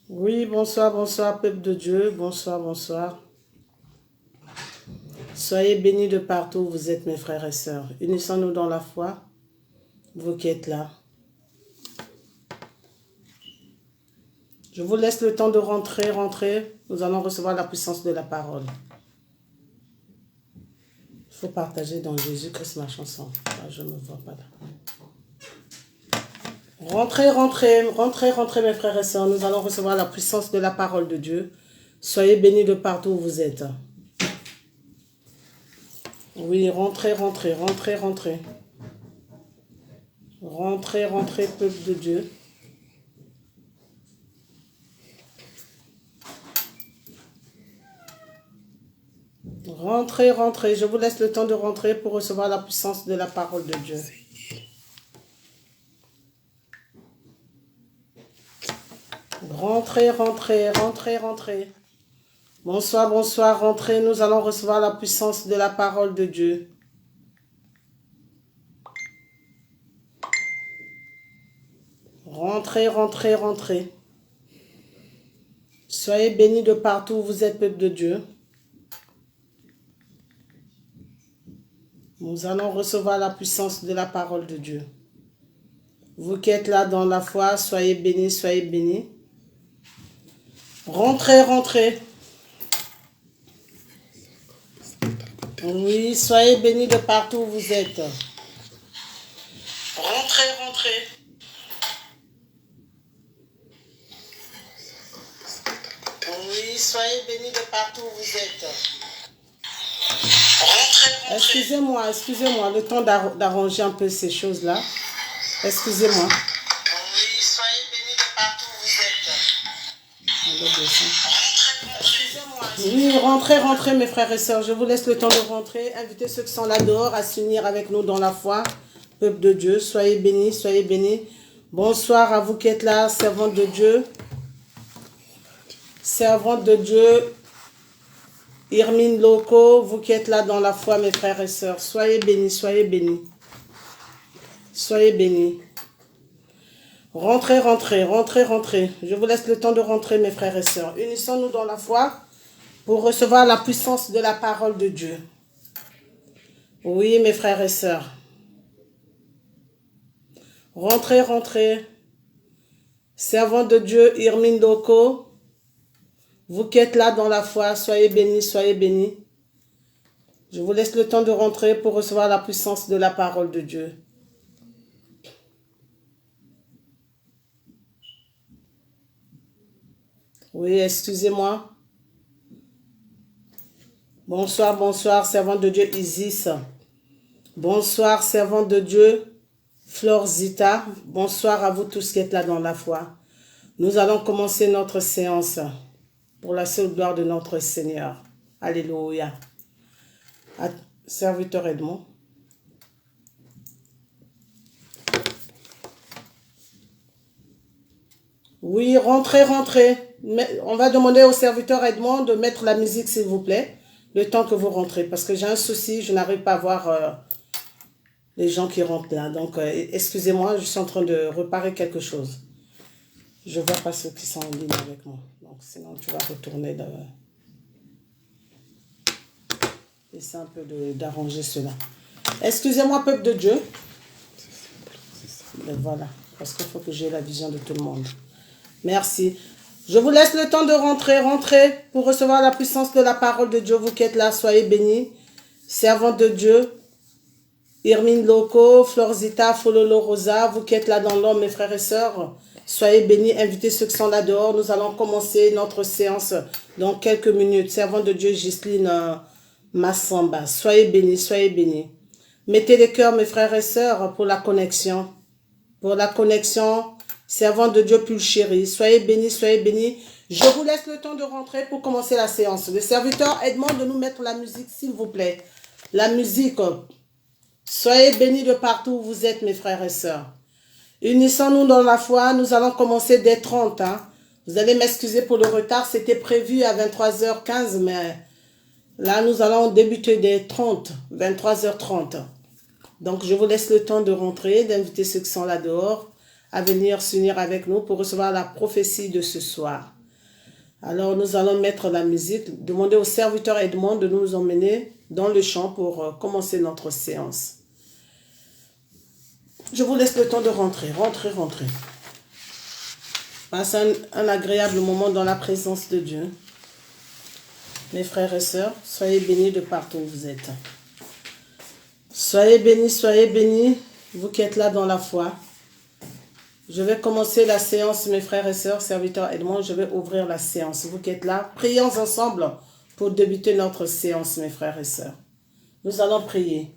Oui, bonsoir, bonsoir, peuple de Dieu. Bonsoir, bonsoir. Soyez bénis de partout où vous êtes, mes frères et sœurs. Unissons-nous dans la foi, vous qui êtes là. Je vous laisse le temps de rentrer, rentrer. Nous allons recevoir la puissance de la parole. Il faut partager dans Jésus-Christ ma chanson. Ah, je ne me vois pas là. Rentrez, rentrez, rentrez, rentrez, mes frères et sœurs. Nous allons recevoir la puissance de la parole de Dieu. Soyez bénis de partout où vous êtes. Oui, rentrez, rentrez, rentrez, rentrez. Rentrez, rentrez, peuple de Dieu. Rentrez, rentrez. Je vous laisse le temps de rentrer pour recevoir la puissance de la parole de Dieu. Rentrez, rentrez, rentrez, rentrez. Bonsoir, bonsoir, rentrez. Nous allons recevoir la puissance de la parole de Dieu. Rentrez, rentrez, rentrez. Soyez bénis de partout où vous êtes, peuple de Dieu. Nous allons recevoir la puissance de la parole de Dieu. Vous qui êtes là dans la foi, soyez bénis, soyez bénis. Rentrez, rentrez. Oui, soyez bénis de partout où vous êtes. Rentrez, rentrez. Oui, soyez bénis de partout où vous êtes. Rentrez, rentrez. Excusez-moi, excusez-moi, le temps d'arranger un peu ces choses-là. Excusez-moi. Oui, soyez bénis de partout où vous êtes. Oui, rentrez, rentrez, mes frères et sœurs. Je vous laisse le temps de rentrer. Invitez ceux qui sont là dehors à s'unir avec nous dans la foi. Peuple de Dieu, soyez bénis, soyez bénis. Bonsoir à vous qui êtes là, servantes de Dieu. Servante de Dieu, Irmine Loco, vous qui êtes là dans la foi, mes frères et sœurs, soyez bénis, soyez bénis. Soyez bénis. Rentrez, rentrez, rentrez, rentrez. Je vous laisse le temps de rentrer, mes frères et sœurs. Unissons-nous dans la foi pour recevoir la puissance de la parole de Dieu. Oui, mes frères et sœurs. Rentrez, rentrez. Servant de Dieu, Irmine Loco, vous qui êtes là dans la foi, soyez bénis, soyez bénis. Je vous laisse le temps de rentrer pour recevoir la puissance de la parole de Dieu. Oui, excusez-moi. Bonsoir, bonsoir, servante de Dieu Isis. Bonsoir, servante de Dieu Florzita. Bonsoir à vous tous qui êtes là dans la foi. Nous allons commencer notre séance pour la seule gloire de notre Seigneur. Alléluia. Serviteur Edmond. Oui, rentrez, rentrez. On va demander au serviteur Edmond de mettre la musique, s'il vous plaît, le temps que vous rentrez. Parce que j'ai un souci, je n'arrive pas à voir les gens qui rentrent là. Donc, excusez-moi, je suis en train de réparer quelque chose. Je ne vois pas ceux qui sont en ligne avec moi. Donc, sinon, tu vas retourner. Essaie un peu d'arranger cela. Excusez-moi, peuple de Dieu. Mais voilà, parce qu'il faut que j'ai la vision de tout le monde. Merci. Je vous laisse le temps de rentrer, rentrer pour recevoir la puissance de la parole de Dieu. Vous qui êtes là, soyez bénis. Servante de Dieu, Irmine Loco, Florzita, Fololo Rosa, vous qui êtes là dans l'homme, mes frères et sœurs, soyez bénis. Invitez ceux qui sont là dehors. Nous allons commencer notre séance dans quelques minutes. Servante de Dieu, Gisline Massamba, soyez bénis, soyez bénis. Mettez les cœurs, mes frères et sœurs, pour la connexion. Pour la connexion, servante de Dieu Pulchéri, soyez bénis, soyez bénis. Je vous laisse le temps de rentrer pour commencer la séance. Le serviteur demande de nous mettre la musique, s'il vous plaît. La musique. Soyez bénis de partout où vous êtes, mes frères et sœurs. Unissons-nous dans la foi. Nous allons commencer dès 30. Vous allez m'excuser pour le retard. C'était prévu à 23h15, mais là, nous allons débuter dès 30, 23h30. Donc, je vous laisse le temps de rentrer, d'inviter ceux qui sont là dehors à venir s'unir avec nous pour recevoir la prophétie de ce soir. Alors, nous allons mettre la musique, demander au serviteur Edmond de nous emmener dans le champ pour commencer notre séance. Je vous laisse le temps de rentrer. Rentrez. Passez un agréable moment dans la présence de Dieu. Mes frères et sœurs, soyez bénis de partout où vous êtes. Soyez bénis, vous qui êtes là dans la foi. Je vais commencer la séance, mes frères et sœurs, serviteur Edmond, je vais ouvrir la séance. Vous qui êtes là, prions ensemble pour débuter notre séance, mes frères et sœurs. Nous allons prier.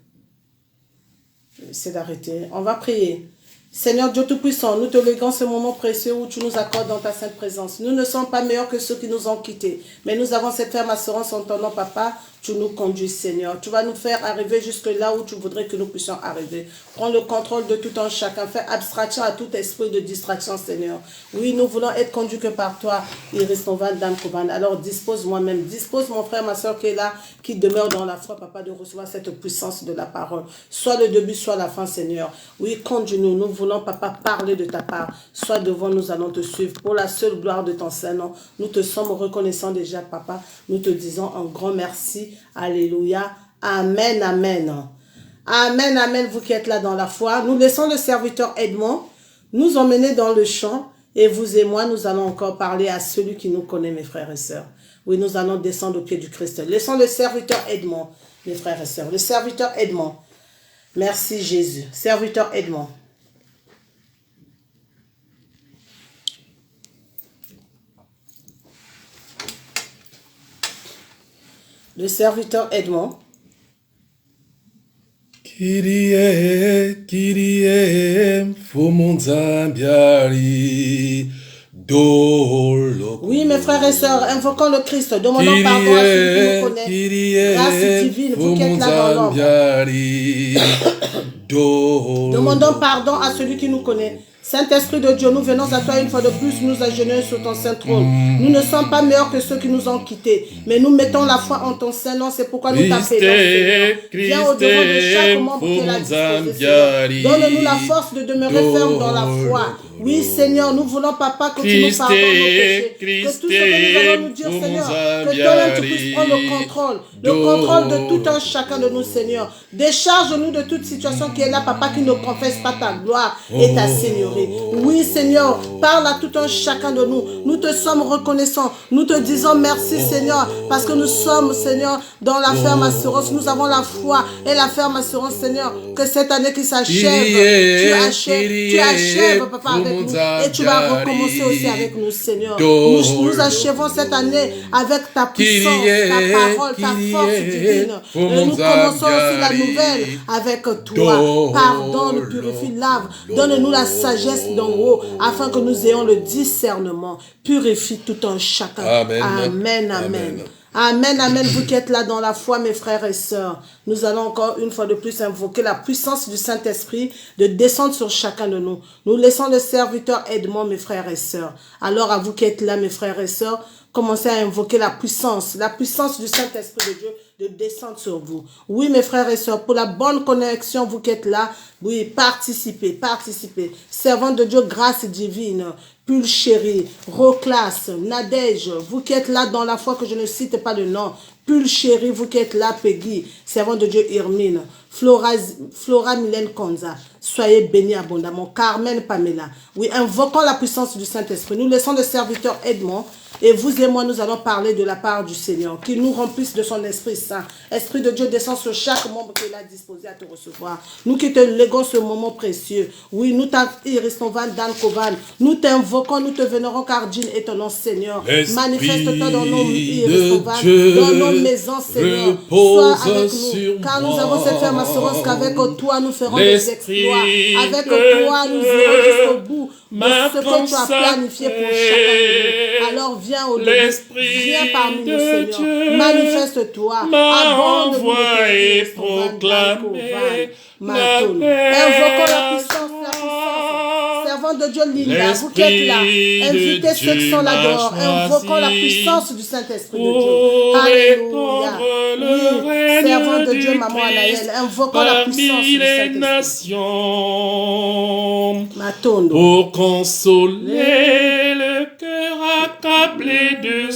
C'est d'arrêter. On va prier. Seigneur Dieu Tout-Puissant, nous te léguons ce moment précieux où tu nous accordes dans ta sainte présence. Nous ne sommes pas meilleurs que ceux qui nous ont quittés, mais nous avons cette ferme assurance en ton nom, Papa. Tu nous conduis, Seigneur. Tu vas nous faire arriver jusque là où tu voudrais que nous puissions arriver. Prends le contrôle de tout un chacun. Fais abstraction à tout esprit de distraction, Seigneur. Oui, nous voulons être conduits que par toi, Iris Novan, Dame Kovan. Alors dispose moi-même, dispose mon frère, ma soeur qui est là, qui demeure dans la foi, Papa, de recevoir cette puissance de la parole. Soit le début, soit la fin, Seigneur. Oui, conduis-nous. Nous voulons, Papa, parler de ta part. Sois devant, nous allons te suivre. Pour la seule gloire de ton Saint-Nom, nous te sommes reconnaissants déjà, Papa. Nous te disons un grand merci. Alléluia. Amen, amen. Amen, amen, vous qui êtes là dans la foi. Nous laissons le serviteur Edmond nous emmener dans le champ. Et vous et moi, nous allons encore parler à celui qui nous connaît, mes frères et sœurs. Oui, nous allons descendre au pied du Christ. Laissons le serviteur Edmond, mes frères et sœurs. Le serviteur Edmond. Merci Jésus. Serviteur Edmond. Le serviteur Edmond. Oui, mes frères et sœurs, invoquons le Christ, demandons pardon à celui qui nous connaît. Grâce divine, vous qui êtes là dans l'ombre. Demandons pardon à celui qui nous connaît. Saint-Esprit de Dieu, nous venons à toi une fois de plus, nous agenouillons sur ton saint trône. Nous ne sommes pas meilleurs que ceux qui nous ont quittés, mais nous mettons la foi en ton Saint-Nom, c'est pourquoi nous t'appelons, Seigneur. Viens au-devant de chaque membre qui est là disposé, Seigneur. Donne-nous la force de demeurer ferme dans la foi. Oui, Seigneur, nous voulons, Papa, que tu nous pardonnes nos péchés. Que tout ce que nous allons nous dire, Seigneur, que toi-même tu puisses prendre le contrôle de tout un chacun de nous, Seigneur. Décharge-nous de toute situation qui est là, Papa, qui ne confesse pas ta gloire et ta Seigneurie. Oui, Seigneur, parle à tout un chacun de nous. Nous te sommes reconnaissants. Nous te disons merci, Seigneur, parce que nous sommes, Seigneur, dans la ferme assurance. Nous avons la foi et la ferme assurance, Seigneur, que cette année qui s'achève, tu achèves, Papa, avec nous. Et tu vas recommencer aussi avec nous, Seigneur. Nous achevons cette année avec ta puissance, ta parole, ta force divine. Et nous commençons aussi la nouvelle avec toi. Pardonne, purifie, lave. Donne-nous la sagesse d'en haut, afin que nous ayons le discernement. Purifie tout un chacun. Amen. Amen, amen. Amen, amen. Vous qui êtes là dans la foi, mes frères et sœurs, nous allons encore une fois de plus invoquer la puissance du Saint-Esprit de descendre sur chacun de nous. Nous laissons le serviteur Edmond, mes frères et sœurs. Alors à vous qui êtes là, mes frères et sœurs, commencez à invoquer la puissance du Saint-Esprit de Dieu de descendre sur vous. Oui, mes frères et sœurs, pour la bonne connexion, vous qui êtes là, oui, participez. Servant de Dieu, grâce divine, Pulchérie, Roclas, Nadège, vous qui êtes là dans la foi que je ne cite pas le nom, Pulchérie, vous qui êtes là, Peggy, servant de Dieu, Irmine, Flora Mylène Konza, soyez bénis abondamment, Carmen Pamela. Oui, invoquons la puissance du Saint-Esprit. Nous laissons le serviteur Edmond. Et vous et moi, nous allons parler de la part du Seigneur, qui nous remplisse de son Esprit Saint. Esprit de Dieu descend sur chaque membre qui est là disposé à te recevoir. Nous qui te léguons ce moment précieux. Oui, nous t'invoquons, nous t'invoquons, nous te vénérons, car Dieu est ton nom, Seigneur. Manifeste-toi dans nos dans nos maisons, Seigneur. Sois avec nous, car nous avons cette ferme assurance qu'avec toi, nous ferons des exploits. Avec toi, nous irons jusqu'au bout de ce que tu as planifié pour chacun de nous. Alors viens au-delà, viens parmi nous, Seigneur. Manifeste-toi, abonde-nous et proclamer invoquons la puissance. Servant de Dieu, Linda, vous qui êtes là, invitez ceux qui sont là dehors, invoquons la puissance du Saint-Esprit de Dieu. Alléluia. Oui, servant de Dieu, maman Anaël, invoquons la puissance du Saint-Esprit. Pour consoler le cœur accablé de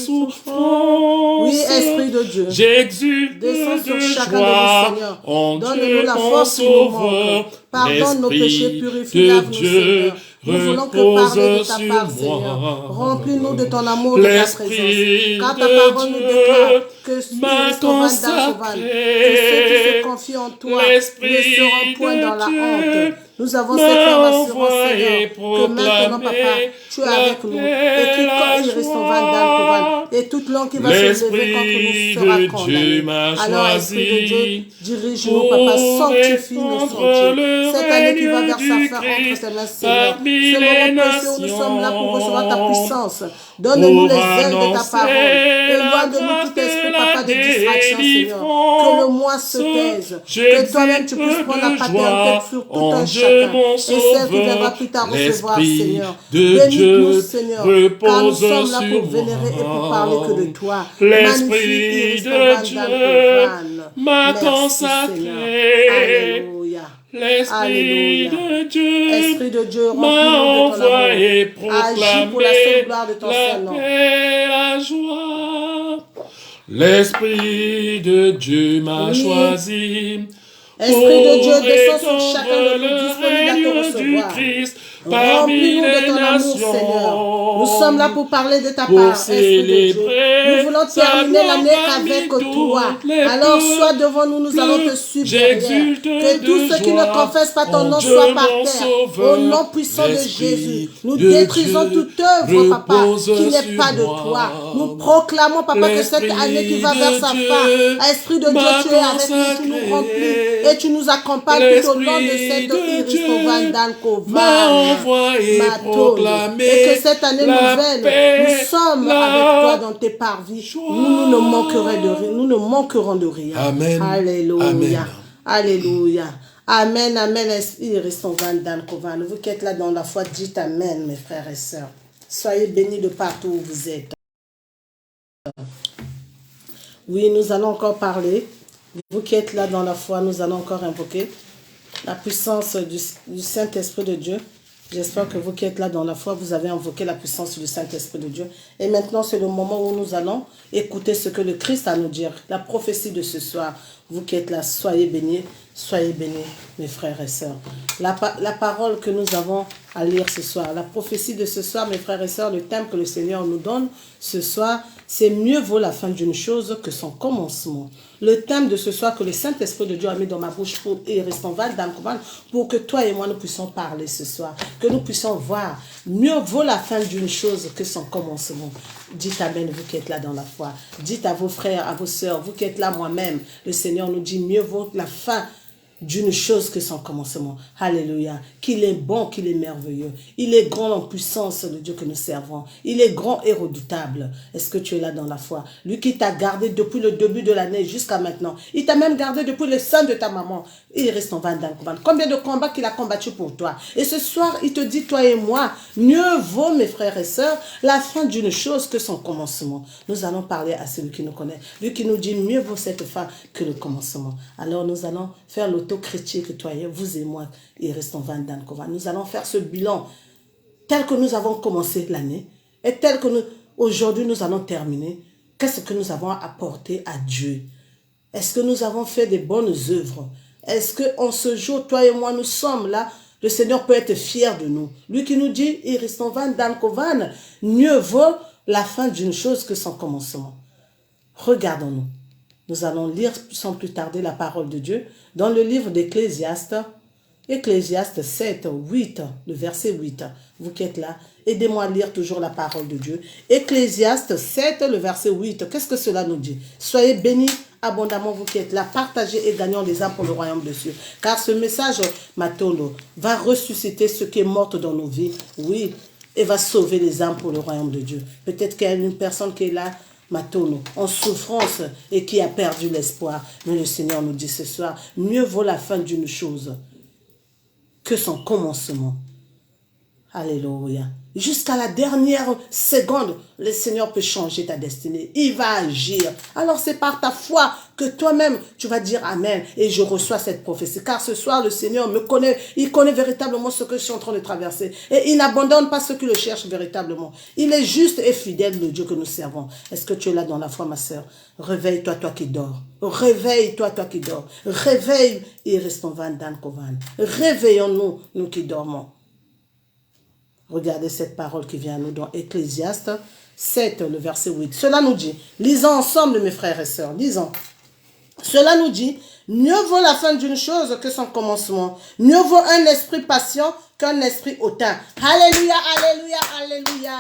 de Dieu, j'exulte descends sur de chacun de joie nous, Seigneur. en Donne-nous Dieu la mon force qui nous Sauveur. manque. Pardonne nos péchés, L'Esprit purifie, de lave-nous, Dieu Seigneur. Nous voulons que parler de repose ta sur part, Seigneur. moi. Remplis-nous de ton amour, de ta présence. L'Esprit Car ta de parole nous déclare Dieu que m'a que ceux qui se consacré. confient en toi ne L'Esprit seront point dans la de Dieu honte. Nous avons cette m'a ferme assurance, envoyé Seigneur, que maintenant, Papa, proclamer tu es la avec nous. Et paix, la quiconque Iris Van Dan Kovan, joie. et toute langue qui va se lever contre L'Esprit nous sera de condamnée. Dieu m'a Alors, Esprit de Dieu, choisi dirige-nous, pour Papa, sanctifie nos répandre sentiers. le Cette année qui va règne vers sa du fin entre Christ tes mains, Seigneur. parmi Ce les moment précieux où nous sommes là pour recevoir ta nations, puissance. Donne-nous pour les ailes de ta parole. annoncer la Éloigne-nous grâce tout esprit, de Papa, la de distraction, Seigneur. Que le moi se taise. Que toi-même tu puisses prendre la paternité sur tout un chacun. Et celle qui viendra plus tard recevoir, Seigneur. Bénis-nous, Seigneur. Car nous sommes là pour vénérer et pour parler que de toi. L'Esprit de Dieu m'a consacré. Alléluia. L'Esprit de Dieu Esprit de Dieu, m'a remplis-nous de ton envoyé amour. Agis pour la seule proclamer gloire de ton la Saint-Nom. paix, la joie. L'Esprit de Dieu m'a choisi. Esprit de Dieu, Pour descends sur chacun de étendre nous, le disponible à te règne du recevoir. Christ parmi Remplis-nous de les ton amour, Seigneur. Nous sommes là nations. pour parler de ta Pour part, Esprit de Dieu. célébrer Nous voulons sa terminer gloire l'année parmi avec toi. toutes les Alors, sois peuples. devant nous, nous allons te suivre derrière. J'exulte Que tous de ceux qui ne joie confessent pas ton en nom Dieu soient par mon terre. Sauveur. Au nom puissant de L'Esprit Jésus, nous de détruisons Dieu toute œuvre, Papa, repose qui n'est sur pas de moi. toi. Nous proclamons, Papa, que cette année qui va vers sa fin, Esprit de Dieu, tu es avec nous, tu nous remplis et tu nous accompagnes tout au long de cette Iris Van Dan m'a Kovan. envoyé proclamer Et que cette année la nouvelle, paix, nous sommes la avec toi dans tes parvis. Nous ne manquerons de rien. Nous ne manquerons de rien. Amen. Alléluia. Amen. Alléluia. Amen, amen. Iris Van Dan Kovan. Vous qui êtes là dans la foi, dites amen, mes frères et sœurs. Soyez bénis de partout où vous êtes. Oui, nous allons encore parler. Vous qui êtes là dans la foi, nous allons encore invoquer la puissance du Saint-Esprit de Dieu. J'espère que vous qui êtes là dans la foi, vous avez invoqué la puissance du Saint-Esprit de Dieu. Et maintenant, c'est le moment où nous allons écouter ce que le Christ a à nous dire. La prophétie de ce soir. Vous qui êtes là, soyez bénis, mes frères et sœurs. La parole que nous avons à lire ce soir, la prophétie de ce soir, mes frères et sœurs, le thème que le Seigneur nous donne ce soir, c'est mieux vaut la fin d'une chose que son commencement. Le thème de ce soir que le Saint-Esprit de Dieu a mis dans ma bouche pour pour que toi et moi nous puissions parler ce soir, que nous puissions voir, mieux vaut la fin d'une chose que son commencement. Dites amen, vous qui êtes là dans la foi. Dites à vos frères, à vos sœurs, vous qui êtes là moi-même, le Seigneur nous dit mieux vaut la fin d'une chose que son commencement. Alléluia. Qu'il est bon, qu'il est merveilleux. Il est grand en puissance, le Dieu que nous servons. Il est grand et redoutable. Est-ce que tu es là dans la foi? Lui qui t'a gardé depuis le début de l'année jusqu'à maintenant. Il t'a même gardé depuis le sein de ta maman. Il reste en vain d'un combat. Combien de combats qu'il a combattu pour toi? Et ce soir, il te dit, toi et moi, mieux vaut, mes frères et sœurs, la fin d'une chose que son commencement. Nous allons parler à celui qui nous connaît. Lui qui nous dit, mieux vaut cette fin que le commencement. Alors nous allons faire l'autocritique, toi et vous et moi, il reste en vain d'un combat. Nous allons faire ce bilan tel que nous avons commencé l'année et tel que aujourd'hui nous allons terminer. Qu'est-ce que nous avons apporté à Dieu? Est-ce que nous avons fait des bonnes œuvres? Est-ce qu'en ce jour, toi et moi, nous sommes là? Le Seigneur peut être fier de nous. Lui qui nous dit, il reste en vain d'un kovan, mieux vaut la fin d'une chose que son commencement. Regardons-nous. Nous allons lire sans plus tarder la parole de Dieu dans le livre d'Ecclésiaste, Ecclésiaste 7, 8, le verset 8. Vous qui êtes là, aidez-moi à lire toujours la parole de Dieu. Ecclésiaste 7, le verset 8. Qu'est-ce que cela nous dit? Soyez bénis abondamment, vous qui êtes là. Partagez et gagnons les âmes pour le royaume de Dieu. Car ce message, Matono, va ressusciter ce qui est mort dans nos vies. Oui, et va sauver les âmes pour le royaume de Dieu. Peut-être qu'il y a une personne qui est là, Matono, en souffrance et qui a perdu l'espoir. Mais le Seigneur nous dit ce soir, mieux vaut la fin d'une chose que son commencement. Alléluia. Jusqu'à la dernière seconde, le Seigneur peut changer ta destinée. Il va agir. Alors c'est par ta foi que toi-même, tu vas dire Amen. Et je reçois cette prophétie. Car ce soir, le Seigneur me connaît. Il connaît véritablement ce que je suis en train de traverser. Et il n'abandonne pas ceux qui le cherchent véritablement. Il est juste et fidèle, le Dieu que nous servons. Est-ce que tu es là dans la foi, ma sœur? Réveille-toi, toi qui dors. Réveille-toi, toi qui dors. Réveille et restons van dan kovan. Réveillons-nous, nous qui dormons. Regardez cette parole qui vient à nous dans Ecclésiaste 7, le verset 8. Cela nous dit, lisons ensemble mes frères et sœurs, lisons. Cela nous dit, mieux vaut la fin d'une chose que son commencement. Mieux vaut un esprit patient qu'un esprit hautain. Alléluia, alléluia, alléluia.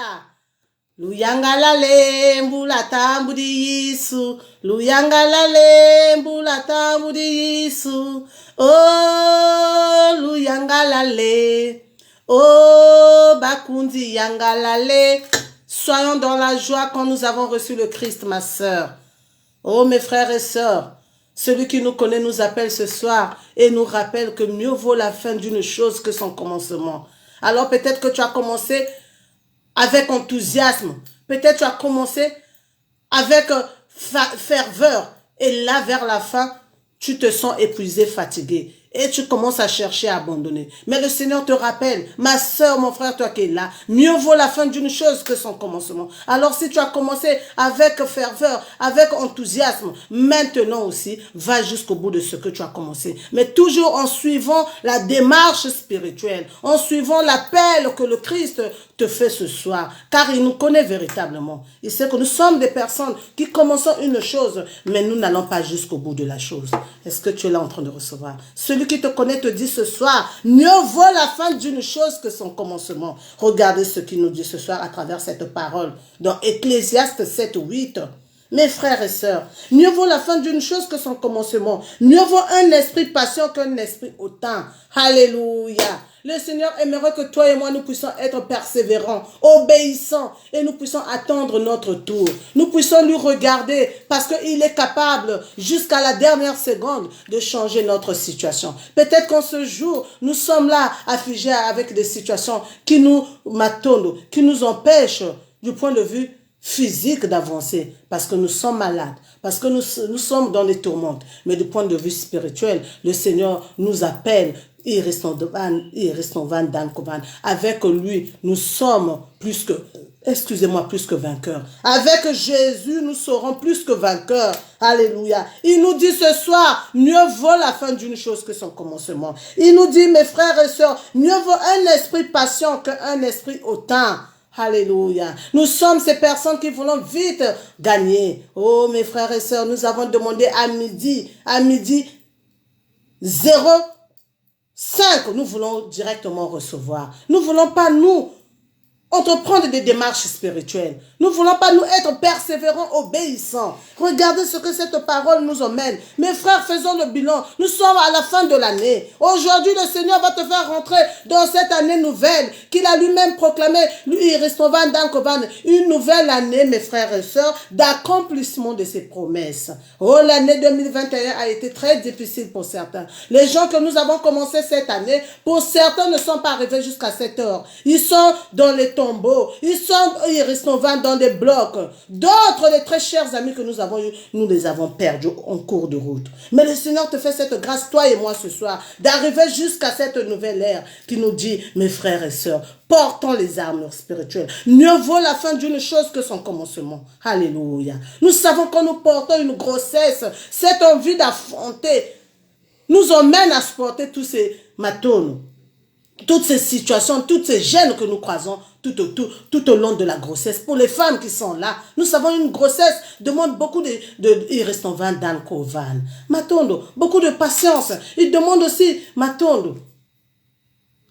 Luyangalale mbulata mbudi Yesu. Luyangalale mbulata mbudi Yesu. Oh, luyangalale. Oh, Bakundi Yangalale. Soyons dans la joie quand nous avons reçu le Christ, ma sœur. Oh, mes frères et sœurs, celui qui nous connaît nous appelle ce soir et nous rappelle que mieux vaut la fin d'une chose que son commencement. Alors peut-être que tu as commencé avec enthousiasme. Peut-être tu as commencé avec ferveur. Et là, vers la fin, tu te sens épuisé, fatigué. Et tu commences à chercher à abandonner. Mais le Seigneur te rappelle, ma sœur, mon frère, toi qui es là, mieux vaut la fin d'une chose que son commencement. Alors si tu as commencé avec ferveur, avec enthousiasme, maintenant aussi, va jusqu'au bout de ce que tu as commencé. Mais toujours en suivant la démarche spirituelle, en suivant l'appel que le Christ te fait ce soir. Car il nous connaît véritablement. Il sait que nous sommes des personnes qui commençons une chose, mais nous n'allons pas jusqu'au bout de la chose. Est-ce que tu es là en train de recevoir? Celui qui te connaît te dit ce soir, mieux vaut la fin d'une chose que son commencement. Regardez ce qu'il nous dit ce soir à travers cette parole dans Ecclésiaste 7, 8. Mes frères et sœurs, mieux vaut la fin d'une chose que son commencement. Mieux vaut un esprit patient qu'un esprit hautain. Alléluia. Le Seigneur aimerait que toi et moi, nous puissions être persévérants, obéissants, et nous puissions attendre notre tour. Nous puissions lui regarder parce qu'il est capable, jusqu'à la dernière seconde, de changer notre situation. Peut-être qu'en ce jour, nous sommes là, affligés avec des situations qui nous matonnent, qui nous empêchent, du point de vue physique, d'avancer, parce que nous sommes malades, parce que nous sommes dans les tourmentes. Mais du point de vue spirituel, le Seigneur nous appelle. Avec lui, nous sommes plus que vainqueurs. Avec Jésus, nous serons plus que vainqueurs. Alléluia. Il nous dit ce soir, mieux vaut la fin d'une chose que son commencement. Il nous dit, mes frères et sœurs, mieux vaut un esprit patient qu'un esprit hautain. Alléluia. Nous sommes ces personnes qui voulons vite gagner. Oh, mes frères et sœurs, nous avons demandé à midi 0,5, nous voulons directement recevoir. Nous ne voulons pas nous entreprendre des démarches spirituelles. Nous ne voulons pas nous être persévérants, obéissants. Regardez ce que cette parole nous emmène. Mes frères, faisons le bilan. Nous sommes à la fin de l'année. Aujourd'hui, le Seigneur va te faire rentrer dans cette année nouvelle qu'il a lui-même proclamé. Lui, Restovan Dankovan, une nouvelle année, mes frères et sœurs, d'accomplissement de ses promesses. Oh, l'année 2021 a été très difficile pour certains. Les gens que nous avons commencé cette année, pour certains ne sont pas arrivés jusqu'à cette heure. Ils sont dans les tombeaux. Ils restent dans des blocs. D'autres, les très chers amis que nous avons eus, nous les avons perdus en cours de route. Mais le Seigneur te fait cette grâce, toi et moi ce soir, d'arriver jusqu'à cette nouvelle ère qui nous dit, mes frères et sœurs, portons les armes spirituelles. Mieux vaut la fin d'une chose que son commencement. Alléluia. Nous savons que nous portons une grossesse. Cette envie d'affronter nous emmène à supporter tous ces matones, toutes ces situations, toutes ces gênes que nous croisons tout au long de la grossesse. Pour les femmes qui sont là, nous savons une grossesse demande beaucoup il reste en van dan kovan. Matondo, beaucoup de patience. Il demande aussi, Matondo,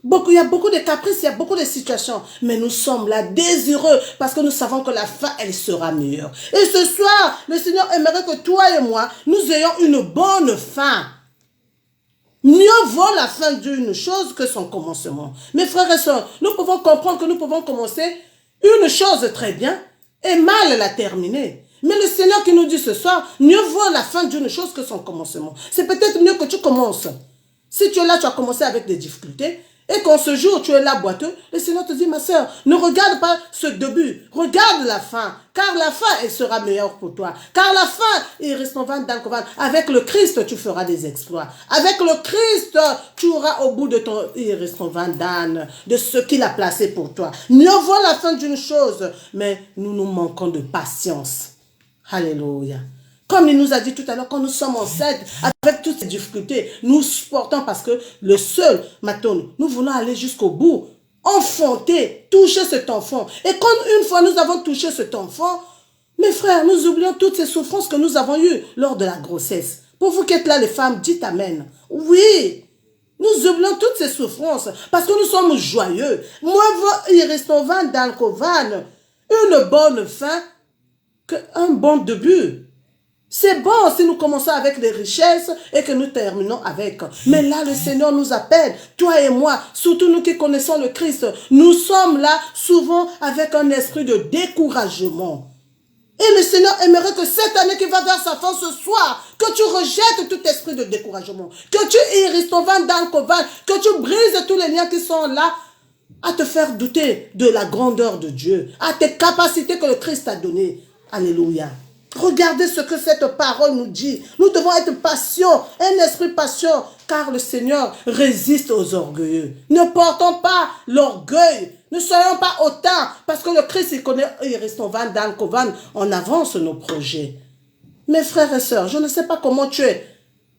il y a beaucoup de caprices, il y a beaucoup de situations. Mais nous sommes là désireux parce que nous savons que la fin, elle sera meilleure. Et ce soir, le Seigneur aimerait que toi et moi, nous ayons une bonne fin. Mieux vaut la fin d'une chose que son commencement. Mes frères et sœurs, nous pouvons comprendre que nous pouvons commencer une chose très bien et mal la terminer. Mais le Seigneur qui nous dit ce soir, mieux vaut la fin d'une chose que son commencement. C'est peut-être mieux que tu commences. Si tu es là, tu as commencé avec des difficultés et qu'en ce jour, tu es là boiteux, le Seigneur te dit, ma sœur, ne regarde pas ce début, regarde la fin, car la fin, elle sera meilleure pour toi. Car la fin, il reste en vain, avec le Christ, tu feras des exploits. Avec le Christ, tu auras au bout de ton, il reste en vain, de ce qu'il a placé pour toi. Mieux vaut la fin d'une chose, mais nous nous manquons de patience. Alléluia. Comme il nous a dit tout à l'heure, quand nous sommes enceintes, avec toutes ces difficultés, nous supportons parce que le seul, maintenant, nous voulons aller jusqu'au bout, enfanter, toucher cet enfant. Et quand une fois nous avons touché cet enfant, mes frères, nous oublions toutes ces souffrances que nous avons eues lors de la grossesse. Pour vous qui êtes là, les femmes, dites Amen. Oui, nous oublions toutes ces souffrances parce que nous sommes joyeux. Moi, il reste en vain dans le covan, une bonne fin qu'un bon début. C'est bon si nous commençons avec des richesses et que nous terminons avec. Mais là, le Seigneur nous appelle, toi et moi, surtout nous qui connaissons le Christ. Nous sommes là souvent avec un esprit de découragement. Et le Seigneur aimerait que cette année qui va vers sa fin ce soir, que tu rejettes tout esprit de découragement, que tu iris ton vent dans le covan, que tu brises tous les liens qui sont là à te faire douter de la grandeur de Dieu, à tes capacités que le Christ t'a données. Alléluia. Regardez ce que cette parole nous dit. Nous devons être patients, un esprit patient, car le Seigneur résiste aux orgueilleux. Ne portons pas l'orgueil. Ne soyons pas hautains, parce que le Christ, il connaît, il reste en van, dans le covan, on avance nos projets. Mes frères et sœurs, je ne sais pas comment tu es.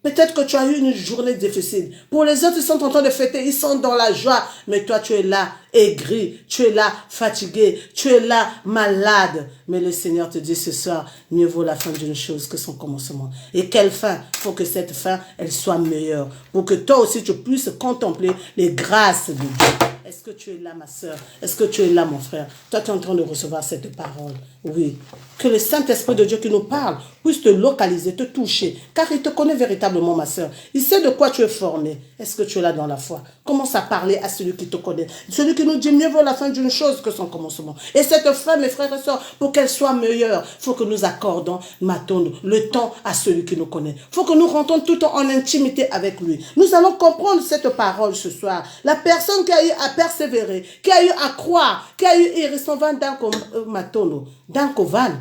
Peut-être que tu as eu une journée difficile. Pour les autres, ils sont en train de fêter, ils sont dans la joie. Mais toi, tu es là, aigri, tu es là, fatigué, tu es là, malade. Mais le Seigneur te dit ce soir, mieux vaut la fin d'une chose que son commencement. Et quelle fin? Il faut que cette fin, elle soit meilleure. Pour que toi aussi, tu puisses contempler les grâces de Dieu. Est-ce que tu es là, ma sœur? Est-ce que tu es là, mon frère? Toi, tu es en train de recevoir cette parole. Oui. Que le Saint-Esprit de Dieu qui nous parle puisse te localiser, te toucher. Car il te connaît véritablement, ma sœur. Il sait de quoi tu es formé. Est-ce que tu es là dans la foi? Commence à parler à celui qui te connaît. Celui qui nous dit mieux vaut la fin d'une chose que son commencement. Et cette fin, mes frères et sœurs, pour qu'elle soit meilleure, il faut que nous accordons, le temps à celui qui nous connaît. Il faut que nous rentrons tout le temps en intimité avec lui. Nous allons comprendre cette parole ce soir. La personne qui a eu à persévérer, qui a eu à croire, qui a eu dans Kovan,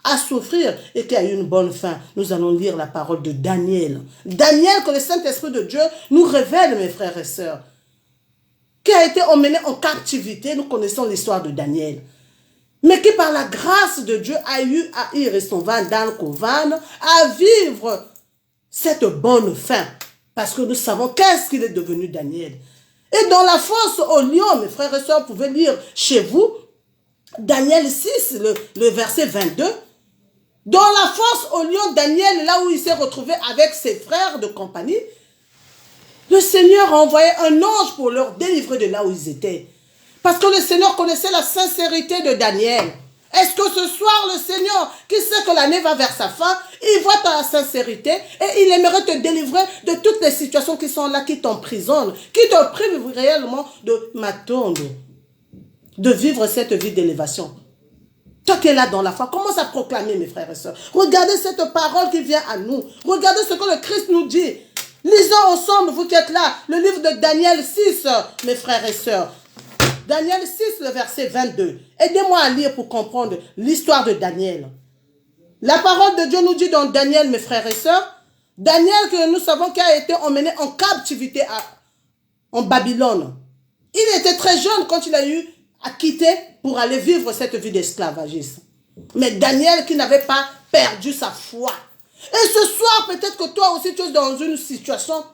à souffrir et qui a eu une bonne fin. Nous allons lire la parole de Daniel. Daniel, que le Saint-Esprit de Dieu nous révèle, mes frères et sœurs, qui a été emmené en captivité. Nous connaissons l'histoire de Daniel. Mais qui, par la grâce de Dieu, a eu à y rester dans le Kovan, à vivre cette bonne fin. Parce que nous savons qu'est-ce qu'il est devenu Daniel. Et dans la fosse au lion, mes frères et sœurs, vous pouvez lire chez vous, Daniel 6, le verset 22. Dans la fosse au lion, Daniel, là où il s'est retrouvé avec ses frères de compagnie, le Seigneur a envoyé un ange pour leur délivrer de là où ils étaient. Parce que le Seigneur connaissait la sincérité de Daniel. Est-ce que ce soir, le Seigneur, qui sait que l'année va vers sa fin, il voit ta sincérité et il aimerait te délivrer de toutes les situations qui sont là, qui t'emprisonnent, qui te privent réellement de vivre cette vie d'élévation. Toi qui es là dans la foi, commence à proclamer, mes frères et sœurs. Regardez cette parole qui vient à nous. Regardez ce que le Christ nous dit. Lisons ensemble, vous qui êtes là, le livre de Daniel 6, mes frères et sœurs. Daniel 6, le verset 22. Aidez-moi à lire pour comprendre l'histoire de Daniel. La parole de Dieu nous dit dans Daniel, mes frères et sœurs, Daniel que nous savons qui a été emmené en captivité en Babylone. Il était très jeune quand il a eu à quitter pour aller vivre cette vie d'esclavagisme. Mais Daniel qui n'avait pas perdu sa foi. Et ce soir, peut-être que toi aussi tu es dans une situation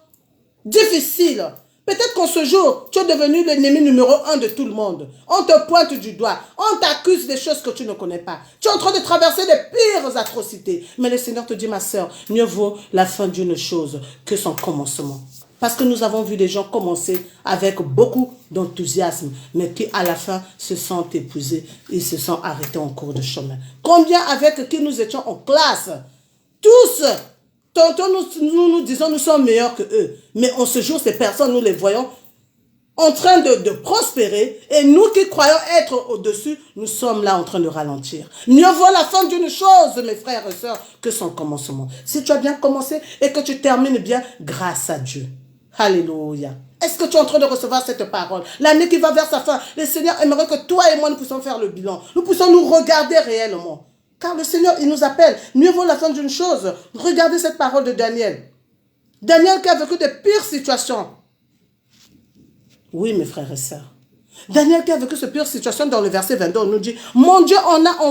difficile. Peut-être qu'en ce jour, tu es devenu l'ennemi numéro 1 de tout le monde. On te pointe du doigt. On t'accuse des choses que tu ne connais pas. Tu es en train de traverser les pires atrocités. Mais le Seigneur te dit, ma sœur, mieux vaut la fin d'une chose que son commencement. Parce que nous avons vu des gens commencer avec beaucoup d'enthousiasme, mais qui à la fin se sont épuisés. Ils se sont arrêtés en cours de chemin. Combien avec qui nous étions en classe? Tous. Tantôt nous disons nous sommes meilleurs que eux. Mais en ce jour, ces personnes, nous les voyons en train de prospérer. Et nous qui croyons être au-dessus, nous sommes là en train de ralentir. Mieux vaut la fin d'une chose, mes frères et sœurs, que son commencement. Si tu as bien commencé et que tu termines bien, grâce à Dieu. Alléluia. Est-ce que tu es en train de recevoir cette parole? L'année qui va vers sa fin, le Seigneur aimerait que toi et moi, nous puissions faire le bilan. Nous puissions nous regarder réellement. Car le Seigneur, il nous appelle. Mieux vaut la fin d'une chose. Regardez cette parole de Daniel. Daniel qui a vécu de pires situations. Oui, mes frères et sœurs. Daniel qui a vécu cette pire situation dans le verset 22, on nous dit, mon Dieu a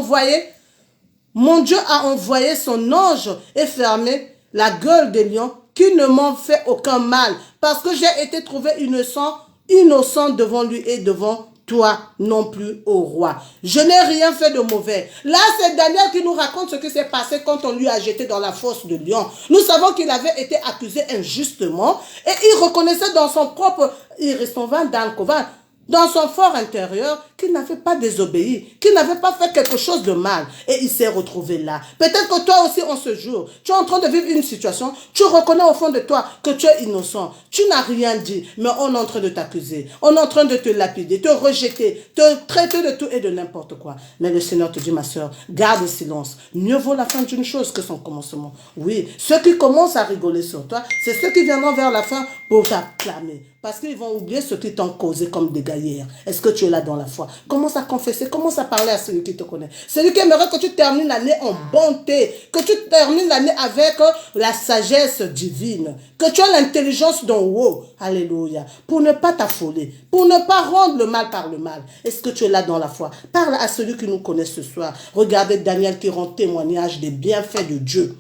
envoyé son ange et fermé la gueule des lions qui ne m'ont fait aucun mal, parce que j'ai été trouvé innocent devant lui et devant toi non plus, ô roi. Je n'ai rien fait de mauvais. Là, c'est Daniel qui nous raconte ce qui s'est passé quand on lui a jeté dans la fosse de lion. Nous savons qu'il avait été accusé injustement et il reconnaissait dans son propre, il restait dans le couvent, dans son fort intérieur, qu'il n'avait pas désobéi, qu'il n'avait pas fait quelque chose de mal. Et il s'est retrouvé là. Peut-être que toi aussi, en ce jour, tu es en train de vivre une situation, tu reconnais au fond de toi que tu es innocent. Tu n'as rien dit, mais on est en train de t'accuser. On est en train de te lapider, te rejeter, te traiter de tout et de n'importe quoi. Mais le Seigneur te dit, ma soeur, garde le silence. Mieux vaut la fin d'une chose que son commencement. Oui, ceux qui commencent à rigoler sur toi, c'est ceux qui viendront vers la fin pour t'acclamer. Parce qu'ils vont oublier ce qui t'ont causé comme dégâts hier. Est-ce que tu es là dans la foi? Commence à confesser, commence à parler à celui qui te connaît. Celui qui aimerait que tu termines l'année en bonté, que tu termines l'année avec la sagesse divine, que tu as l'intelligence d'en haut. Alléluia. Pour ne pas t'affoler, pour ne pas rendre le mal par le mal. Est-ce que tu es là dans la foi? Parle à celui qui nous connaît ce soir. Regardez Daniel qui rend témoignage des bienfaits de Dieu.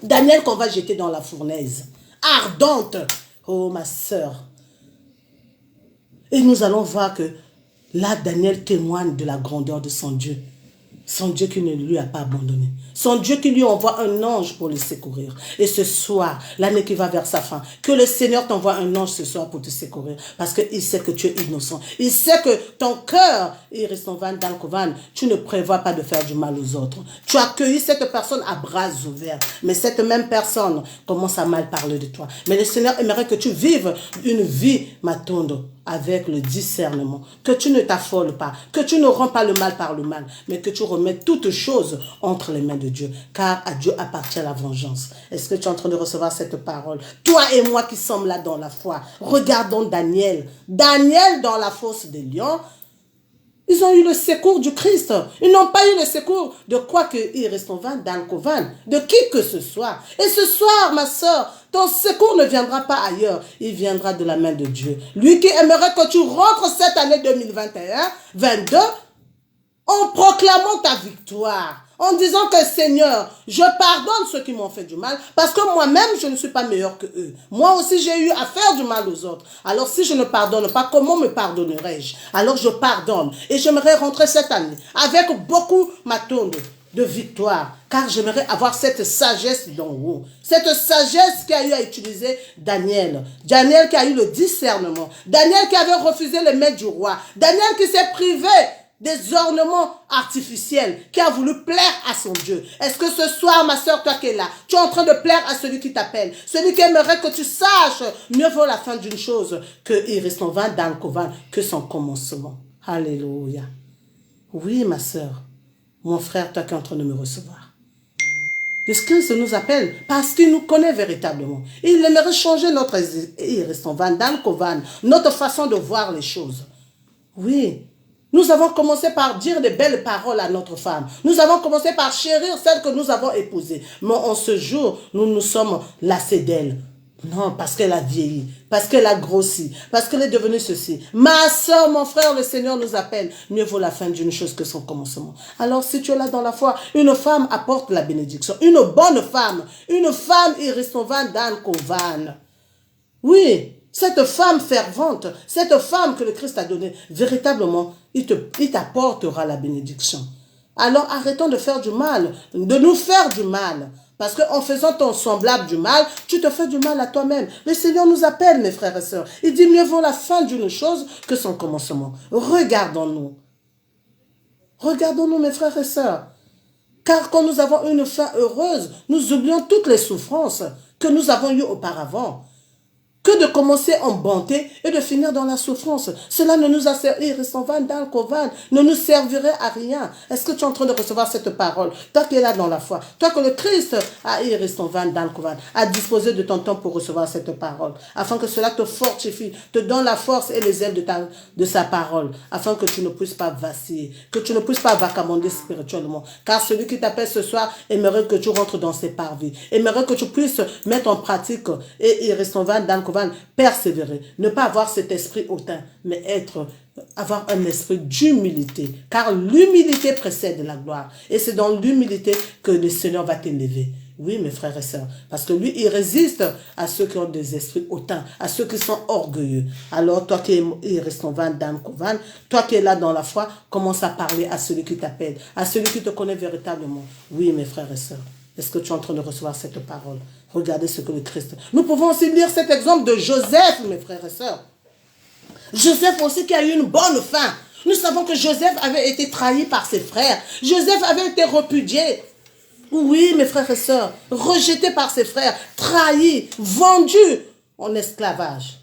Daniel qu'on va jeter dans la fournaise, ardente. Oh, ma sœur. Et nous allons voir que là, Daniel témoigne de la grandeur de son Dieu. Son Dieu qui ne lui a pas abandonné. Son Dieu qui lui envoie un ange pour le secourir. Et ce soir, l'année qui va vers sa fin, que le Seigneur t'envoie un ange ce soir pour te secourir. Parce qu'il sait que tu es innocent. Il sait que ton cœur, tu ne prévois pas de faire du mal aux autres. Tu as accueilli cette personne à bras ouverts. Mais cette même personne commence à mal parler de toi. Mais le Seigneur aimerait que tu vives une vie, ma tonde, avec le discernement, que tu ne t'affoles pas, que tu ne rends pas le mal par le mal, mais que tu remettes toutes choses entre les mains de Dieu, car à Dieu appartient la vengeance. Est-ce que tu es en train de recevoir cette parole? Toi et moi qui sommes là dans la foi, regardons Daniel. Daniel dans la fosse des lions, ils ont eu le secours du Christ. Ils n'ont pas eu le secours de quoi qu'ils restent dans le couvent, de qui que ce soit. Et ce soir, ma soeur, ton secours ne viendra pas ailleurs. Il viendra de la main de Dieu. Lui qui aimerait que tu rentres cette année 2021-22 en proclamant ta victoire. En disant que Seigneur, je pardonne ceux qui m'ont fait du mal parce que moi-même, je ne suis pas meilleur que eux. Moi aussi, j'ai eu à faire du mal aux autres. Alors, si je ne pardonne pas, comment me pardonnerai-je? Alors, je pardonne. Et j'aimerais rentrer cette année avec beaucoup, ma tonde, de victoire. Car j'aimerais avoir cette sagesse d'en haut. Cette sagesse qu'a eu à utiliser Daniel. Daniel qui a eu le discernement. Daniel qui avait refusé les maîtres du roi. Daniel qui s'est privé des ornements artificiels, qui a voulu plaire à son Dieu. Est-ce que ce soir, ma soeur, toi qui es là, tu es en train de plaire à celui qui t'appelle, celui qui aimerait que tu saches, mieux vaut la fin d'une chose que il reste dans le couvent, que son commencement. Alléluia. Oui, ma soeur, mon frère, toi qui es en train de me recevoir. Le Christ nous appelle parce qu'il nous connaît véritablement. Il aimerait changer notre notre façon de voir les choses. Oui. Nous avons commencé par dire de belles paroles à notre femme. Nous avons commencé par chérir celle que nous avons épousée. Mais en ce jour, nous nous sommes lassés d'elle. Non, parce qu'elle a vieilli, parce qu'elle a grossi, parce qu'elle est devenue ceci. Ma soeur, mon frère, le Seigneur nous appelle. Mieux vaut la fin d'une chose que son commencement. Alors, si tu es là dans la foi, une femme apporte la bénédiction. Une bonne femme. Une femme, iristovan dan kovan. Oui. Cette femme fervente, cette femme que le Christ a donnée, véritablement, il t'apportera la bénédiction. Alors arrêtons de faire du mal, de nous faire du mal. Parce qu'en faisant ton semblable du mal, tu te fais du mal à toi-même. Le Seigneur nous appelle, mes frères et sœurs. Il dit mieux vaut la fin d'une chose que son commencement. Regardons-nous. Regardons-nous, mes frères et sœurs. Car quand nous avons une fin heureuse, nous oublions toutes les souffrances que nous avons eues auparavant. que de commencer en bonté et de finir dans la souffrance. Cela ne nous a servi, ne nous servirait à rien. Est-ce que tu es en train de recevoir cette parole? Toi qui es là dans la foi, toi que le Christ a disposé de ton temps pour recevoir cette parole, afin que cela te fortifie, te donne la force et les ailes de sa parole, afin que tu ne puisses pas vaciller, que tu ne puisses pas vacamander spirituellement. Car celui qui t'appelle ce soir aimerait que tu rentres dans ses parvis, aimerait que tu puisses mettre en pratique et persévérer, ne pas avoir cet esprit hautain, mais avoir un esprit d'humilité, car l'humilité précède la gloire, et c'est dans l'humilité que le Seigneur va t'élever. Oui, mes frères et sœurs, parce que lui, il résiste à ceux qui ont des esprits hautains, à ceux qui sont orgueilleux. Alors, toi qui es toi qui es là dans la foi, commence à parler à celui qui t'appelle, à celui qui te connaît véritablement. Oui, mes frères et sœurs. Est-ce que tu es en train de recevoir cette parole? Regardez ce que le Christ... Nous pouvons aussi lire cet exemple de Joseph, mes frères et sœurs. Joseph aussi qui a eu une bonne fin. Nous savons que Joseph avait été trahi par ses frères. Joseph avait été repudié. Oui, mes frères et sœurs, rejeté par ses frères, trahi, vendu en esclavage.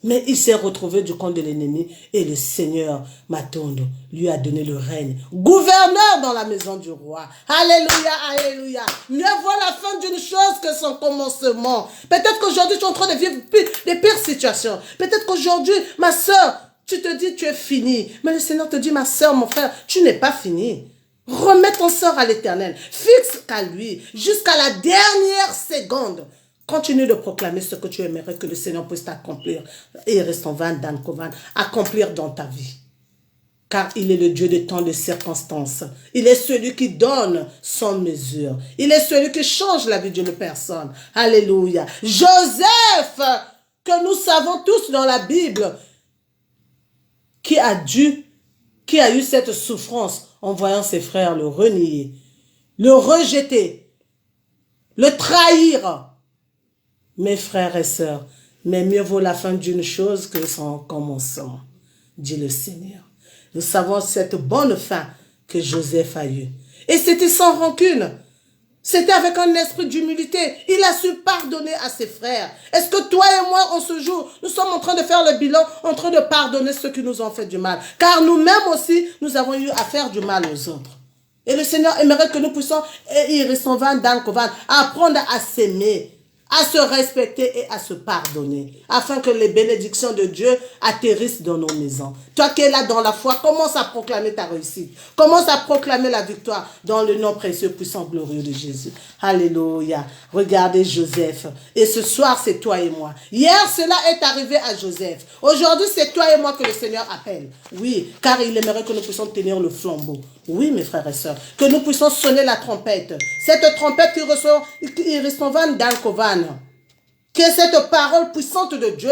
Mais il s'est retrouvé du camp de l'ennemi et le Seigneur, Matondo, lui a donné le règne. Gouverneur dans la maison du roi. Alléluia, alléluia. Mieux vaut la fin d'une chose que son commencement. Peut-être qu'aujourd'hui tu es en train de vivre des pires situations. Peut-être qu'aujourd'hui, ma soeur, tu te dis tu es fini. Mais le Seigneur te dit, ma soeur, mon frère, tu n'es pas fini. Remets ton sort à l'Éternel. Fixe qu'à lui jusqu'à la dernière seconde. Continue de proclamer ce que tu aimerais que le Seigneur puisse t'accomplir. Et accomplir dans ta vie. Car il est le Dieu des temps, des circonstances. Il est celui qui donne sans mesure. Il est celui qui change la vie d'une personne. Alléluia. Joseph, que nous savons tous dans la Bible, qui a eu cette souffrance en voyant ses frères le renier, le rejeter, le trahir. Mes frères et sœurs, mais mieux vaut la fin d'une chose que son commencement, dit le Seigneur. Nous savons cette bonne fin que Joseph a eue. Et c'était sans rancune. C'était avec un esprit d'humilité. Il a su pardonner à ses frères. Est-ce que toi et moi, en ce jour, nous sommes en train de faire le bilan, en train de pardonner ceux qui nous ont fait du mal? Car nous-mêmes aussi, nous avons eu à faire du mal aux autres. Et le Seigneur aimerait que nous puissions, apprendre à s'aimer, à se respecter et à se pardonner, afin que les bénédictions de Dieu atterrissent dans nos maisons. Toi qui es là dans la foi, commence à proclamer ta réussite. Commence à proclamer la victoire dans le nom précieux, puissant, glorieux de Jésus. Alléluia. Regardez Joseph. Et ce soir, c'est toi et moi. Hier, cela est arrivé à Joseph. Aujourd'hui, c'est toi et moi que le Seigneur appelle. Oui, car il aimerait que nous puissions tenir le flambeau. Oui, mes frères et sœurs, que nous puissions sonner la trompette. Cette trompette qui ressort, qui est cette parole puissante de Dieu,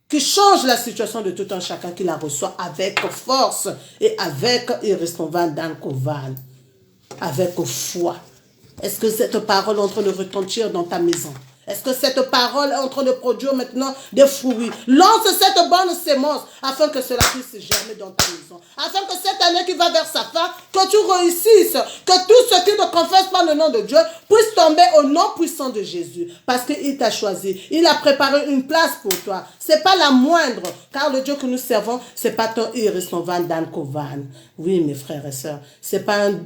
qui change la situation de tout un chacun qui la reçoit avec force et avec foi. Est-ce que cette parole est en train de retentir dans ta maison? Est-ce que cette parole est en train de produire maintenant des fruits? Lance cette bonne sémence afin que cela puisse germer dans ta maison. Afin que cette année qui va vers sa fin, que tu réussisses, que tous ceux qui ne confessent pas le nom de Dieu puissent tomber au nom puissant de Jésus. Parce qu'il t'a choisi. Il a préparé une place pour toi. C'est pas la moindre. Car le Dieu que nous servons, c'est pas ton Kovan. Oui, mes frères et sœurs. C'est pas un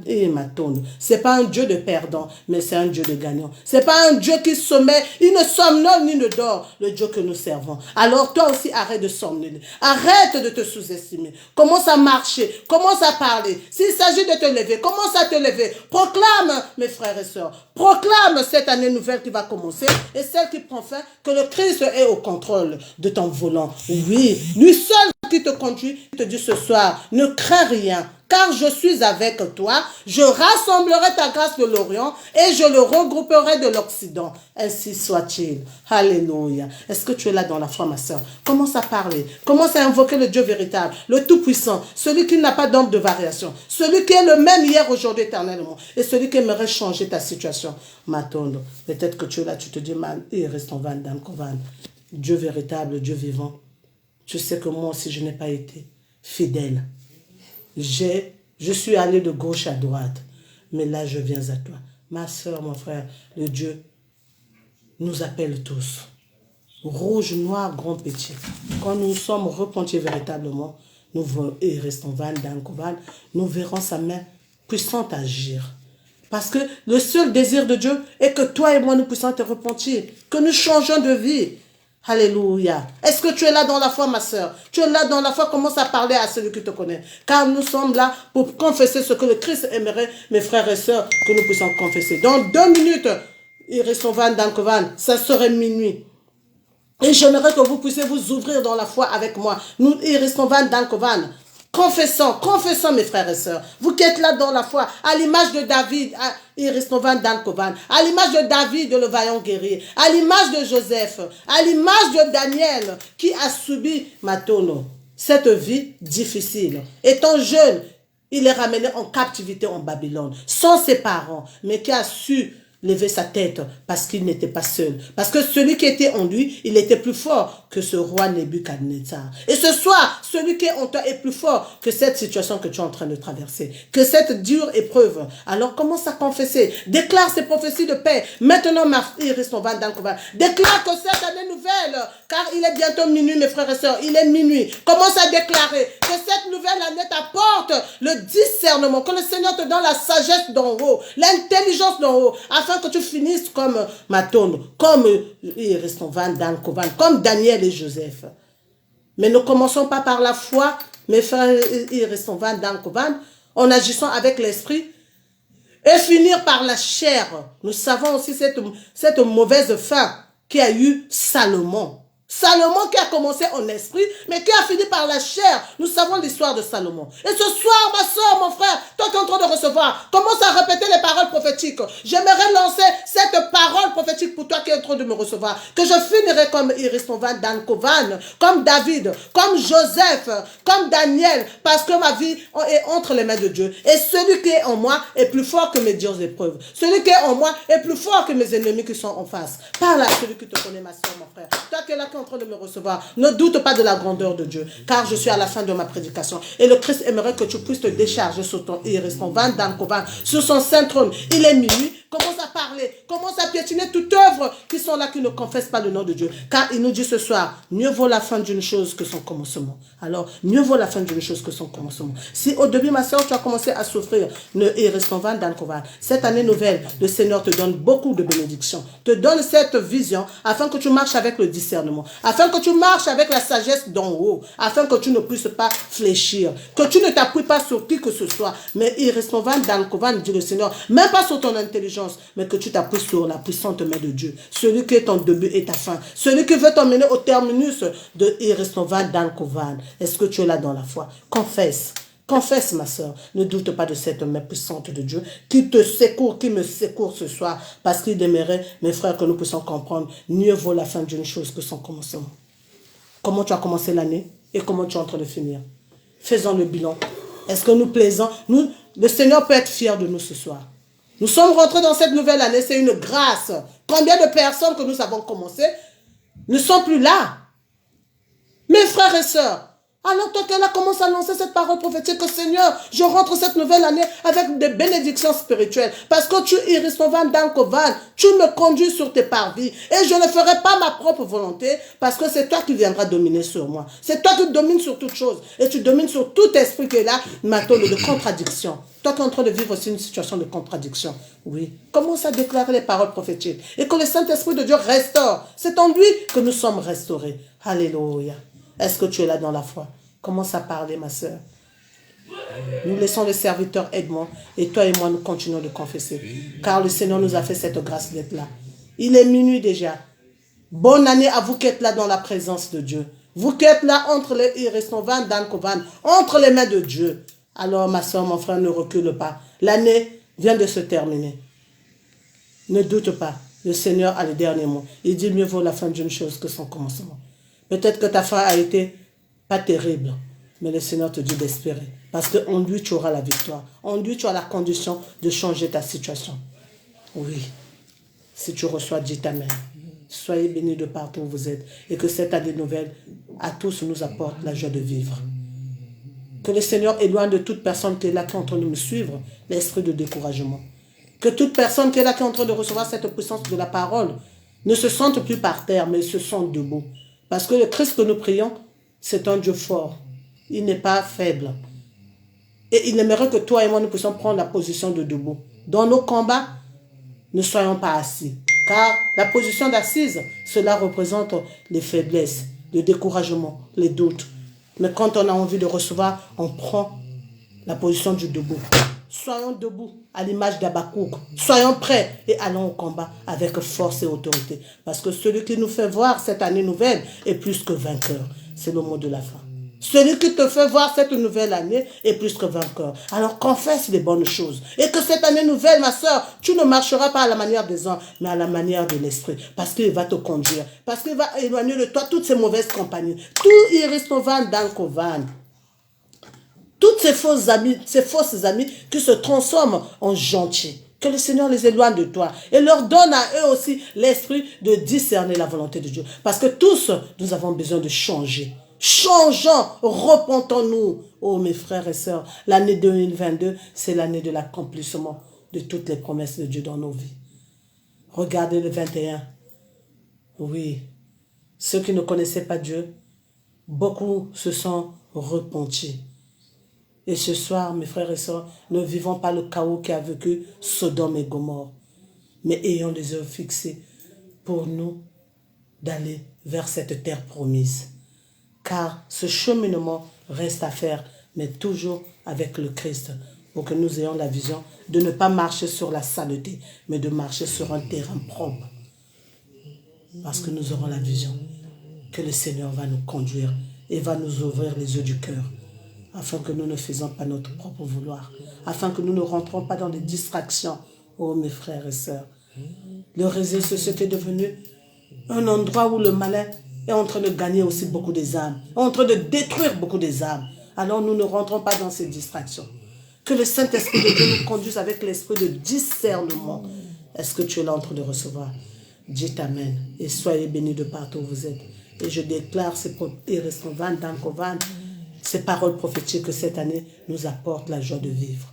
c'est pas un Dieu de perdant, mais c'est un Dieu de gagnant. C'est pas un Dieu qui sommeille. Il ne somnole ni ne dort, le Dieu que nous servons. Alors toi aussi, arrête de somnoler. Arrête de te sous-estimer. Commence à marcher. Commence à parler. S'il s'agit de te lever, commence à te lever. Proclame, mes frères et sœurs. Proclame cette année nouvelle qui va commencer et celle qui prend fin, que le Christ est au contrôle de ton volant. Oui, lui seul qui te conduit, il te dit ce soir, ne crains rien. Car je suis avec toi, je rassemblerai ta grâce de l'Orient et je le regrouperai de l'Occident. Ainsi soit-il. Alléluia. Est-ce que tu es là dans la foi, ma soeur? Commence à parler. Commence à invoquer le Dieu véritable, le Tout-Puissant, celui qui n'a pas d'ombre de variation, celui qui est le même hier, aujourd'hui, éternellement, et celui qui aimerait changer ta situation. Matondo, peut-être que tu es là, tu te dis, il reste en van, Dieu véritable, Dieu vivant. Tu sais que moi aussi, je n'ai pas été fidèle. Je suis allé de gauche à droite, mais là je viens à toi. Ma soeur, mon frère, le Dieu nous appelle tous. rouge, noir, grand, petit. Quand nous sommes repentis véritablement, nous restons van, nous verrons sa main puissante agir. Parce que le seul désir de Dieu est que toi et moi nous puissions te repentir, que nous changeons de vie. Alléluia. Est-ce que tu es là dans la foi, ma soeur? Tu es là dans la foi, commence à parler à celui qui te connaît. Car nous sommes là pour confesser ce que le Christ aimerait, mes frères et sœurs, que nous puissions confesser. Dans 2 minutes, il reste ça serait minuit. Et j'aimerais que vous puissiez vous ouvrir dans la foi avec moi. Nous, il reste confessons mes frères et sœurs. Vous qui êtes là dans la foi, à l'image de David, à l'image de David, le vaillant guerrier, à l'image de Joseph, à l'image de Daniel, qui a subi Matono, cette vie difficile. Étant jeune, il est ramené en captivité en Babylone, sans ses parents, mais qui a su lever sa tête parce qu'il n'était pas seul. Parce que celui qui était en lui, il était plus fort que ce roi Nebuchadnezzar. Et ce soir, celui qui est en toi est plus fort que cette situation que tu es en train de traverser, que cette dure épreuve. Alors commence à confesser. Déclare ces prophéties de paix. Maintenant, déclare que cette année nouvelle, car il est bientôt minuit, mes frères et sœurs, il est minuit. Commence à déclarer que cette nouvelle année t'apporte le discernement, que le Seigneur te donne la sagesse d'en haut, l'intelligence d'en haut, afin que tu finisses comme Maton, comme Daniel et Joseph. Mais ne commençons pas par la foi, mes frères, en agissant avec l'esprit, et finir par la chair. Nous savons aussi cette mauvaise fin qu'a eu Salomon. Salomon qui a commencé en esprit, mais qui a fini par la chair. Nous savons l'histoire de Salomon. Et ce soir, ma soeur, mon frère, toi qui es en train de recevoir, commence à répéter les paroles prophétiques. J'aimerais lancer cette parole prophétique pour toi qui es en train de me recevoir. Que je finirai comme Iristovan, Dankovan, comme David, comme Joseph, comme Daniel, parce que ma vie est entre les mains de Dieu. Et celui qui est en moi est plus fort que mes dures épreuves. Celui qui est en moi est plus fort que mes ennemis qui sont en face. Parle à celui qui te connaît, ma soeur, mon frère. Toi qui es là, en train de me recevoir, ne doute pas de la grandeur de Dieu, car je suis à la fin de ma prédication et le Christ aimerait que tu puisses te décharger sur ton sur son saint trône. Il est minuit, commence à parler, commence à piétiner toute œuvre qui sont là qui ne confessent pas le nom de Dieu, car il nous dit ce soir, mieux vaut la fin d'une chose que son commencement. Alors, mieux vaut la fin d'une chose que son commencement. Si au début, ma soeur, tu as commencé à souffrir, cette année nouvelle, le Seigneur te donne beaucoup de bénédictions, te donne cette vision afin que tu marches avec le discernement, afin que tu marches avec la sagesse d'en haut, afin que tu ne puisses pas fléchir, que tu ne t'appuies pas sur qui que ce soit, mais dit le Seigneur, même pas sur ton intelligence, mais que tu t'appuies sur la puissante main de Dieu, celui qui est ton début et ta fin, celui qui veut t'emmener au terminus de Est-ce que tu es là dans la foi? Confesse. Confesse, ma soeur. Ne doute pas de cette main puissante de Dieu qui te secourt, qui me secourt ce soir, parce qu'il aimerait, mes frères, que nous puissions comprendre, mieux vaut la fin d'une chose que son commencement. Comment tu as commencé l'année et comment tu es en train de finir? Faisons le bilan. Est-ce que nous plaisons? Le Seigneur peut être fier de nous ce soir. Nous sommes rentrés dans cette nouvelle année, c'est une grâce. Combien de personnes que nous avons commencé ne sont plus là? Mes frères et sœurs, alors toi qui là, commence à lancer cette parole prophétique que Seigneur, je rentre cette nouvelle année avec des bénédictions spirituelles. Parce que tu tu me conduis sur tes parvis et je ne ferai pas ma propre volonté parce que c'est toi qui viendras dominer sur moi. C'est toi qui domines sur toute chose et tu domines sur tout esprit qui est là, maintenant de contradiction. Toi qui es en train de vivre aussi une situation de contradiction. Oui. Commence à déclarer les paroles prophétiques et que le Saint-Esprit de Dieu restaure. C'est en lui que nous sommes restaurés. Alléluia. Est-ce que tu es là dans la foi? Commence à parler, ma soeur. Nous laissons le serviteur Edmond et toi et moi, nous continuons de confesser. Car le Seigneur nous a fait cette grâce d'être là. Il est minuit déjà. Bonne année à vous qui êtes là dans la présence de Dieu. Vous qui êtes là entre les mains de Dieu. Alors, ma soeur, mon frère, ne recule pas. L'année vient de se terminer. Ne doute pas. Le Seigneur a le dernier mot. Il dit mieux vaut la fin d'une chose que son commencement. Peut-être que ta fin a été pas terrible, mais le Seigneur te dit d'espérer. Parce qu'en lui, tu auras la victoire. En lui, tu as la condition de changer ta situation. Oui. Si tu reçois, dis Amen. Soyez bénis de partout où vous êtes. Et que cette année nouvelle, à tous, nous apporte la joie de vivre. Que le Seigneur éloigne de toute personne qui est là, qui est en train de me suivre, l'esprit de découragement. Que toute personne qui est là, qui est en train de recevoir cette puissance de la parole, ne se sentent plus par terre, mais se sentent debout. Parce que le Christ que nous prions, c'est un Dieu fort. Il n'est pas faible. Et il aimerait que toi et moi, nous puissions prendre la position de debout. Dans nos combats, ne soyons pas assis. Car la position d'assise, cela représente les faiblesses, le découragement, les doutes. Mais quand on a envie de recevoir, on prend la position du debout. Soyons debout à l'image d'Habakkuk. Soyons prêts et allons au combat avec force et autorité. Parce que celui qui nous fait voir cette année nouvelle est plus que vainqueur. C'est le mot de la fin. Celui qui te fait voir cette nouvelle année est plus que vainqueur. Alors confesse les bonnes choses. Et que cette année nouvelle, ma soeur, tu ne marcheras pas à la manière des hommes, mais à la manière de l'esprit. Parce qu'il va te conduire. Parce qu'il va éloigner de toi toutes ces mauvaises compagnies. Tout iris novan dans kovan. Toutes ces fausses amis qui se transforment en gentils. Que le Seigneur les éloigne de toi et leur donne à eux aussi l'esprit de discerner la volonté de Dieu. Parce que tous, nous avons besoin de changer. Changeons, repentons-nous. Oh mes frères et sœurs, l'année 2022, c'est l'année de l'accomplissement de toutes les promesses de Dieu dans nos vies. Regardez le 21. Oui, ceux qui ne connaissaient pas Dieu, beaucoup se sont repentis. Et ce soir, mes frères et sœurs, ne vivons pas le chaos qui a vécu Sodome et Gomorrhe, mais ayons les yeux fixés pour nous d'aller vers cette terre promise. Car ce cheminement reste à faire, mais toujours avec le Christ, pour que nous ayons la vision de ne pas marcher sur la saleté, mais de marcher sur un terrain propre. Parce que nous aurons la vision que le Seigneur va nous conduire et va nous ouvrir les yeux du cœur, afin que nous ne faisions pas notre propre vouloir, afin que nous ne rentrons pas dans des distractions. Oh mes frères et sœurs, le réseau social est devenu un endroit où le malin est en train de gagner aussi beaucoup des âmes, en train de détruire beaucoup des âmes. Alors nous ne rentrons pas dans ces distractions. Que le Saint-Esprit de Dieu nous conduise avec l'esprit de discernement. Est-ce que tu es là en train de recevoir? Dites Amen et soyez bénis de partout où vous êtes. Et je déclare ces paroles prophétiques que cette année nous apportent la joie de vivre.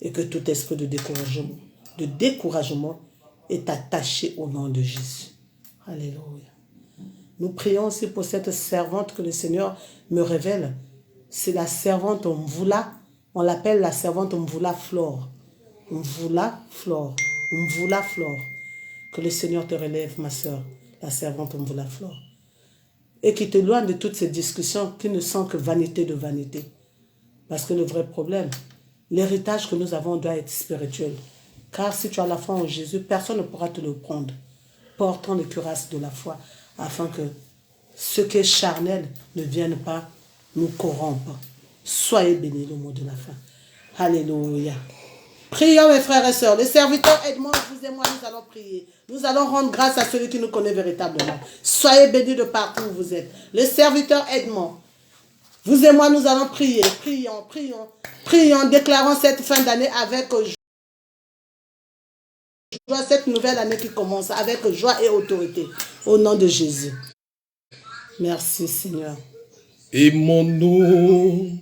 Et que tout esprit de découragement est attaché au nom de Jésus. Alléluia. Nous prions aussi pour cette servante que le Seigneur me révèle. C'est la servante Mvula. On l'appelle la servante Mvula Flore. Mvula Flore. Mvula Flore. Que le Seigneur te relève, ma soeur, la servante Mvula Flore. Et qui t'éloigne de toutes ces discussions qui ne sont que vanité de vanité. Parce que le vrai problème, l'héritage que nous avons doit être spirituel. Car si tu as la foi en Jésus, personne ne pourra te le prendre. Portons les cuirasses de la foi, afin que ce qui est charnel ne vienne pas nous corrompre. Soyez bénis, le mot de la fin. Alléluia. Prions, mes frères et sœurs. Les serviteurs, aide-moi, vous et moi, nous allons prier. Nous allons rendre grâce à celui qui nous connaît véritablement. Soyez bénis de partout où vous êtes. Les serviteurs, aide-moi. Vous et moi, nous allons prier. Prions, prions, prions. Déclarons cette fin d'année avec joie. Cette nouvelle année qui commence avec joie et autorité. Au nom de Jésus. Merci, Seigneur. Aimons-nous.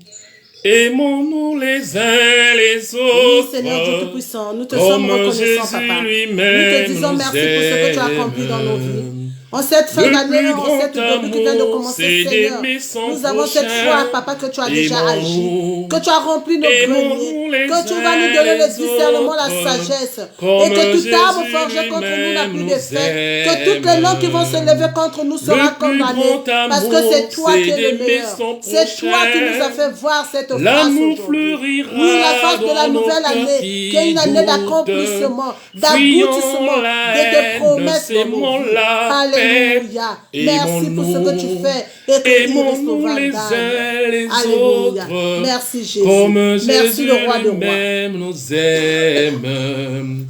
Aimons-nous les uns les autres. Oui, Seigneur Dieu Tout-Puissant, nous te sommes reconnaissants, Papa. Nous te disons merci pour ce que tu as accompli dans nos vies. En cette fin d'année, en cette début qui vient de commencer, Seigneur, nous avons cette foi, Papa, que tu as déjà agi, que tu as rempli nos greniers, que tu vas nous donner le discernement, la sagesse, et que toute arme forgée contre nous n'a plus d'effet, que toutes les langues qui vont se lever contre nous seront condamnées, parce que c'est toi qui es le meilleur. C'est toi qui nous as fait voir cette face aujourd'hui. Oui, la face de la nouvelle année, qui est une année d'accomplissement, d'aboutissement, de tes promesses dans nos vies. Alléluia. Merci pour ce que tu fais. Et que aimons-nous les uns les Alléluia. autres. Merci Jésus. Comme Merci Jésus le roi de rois. lui-même nous aime.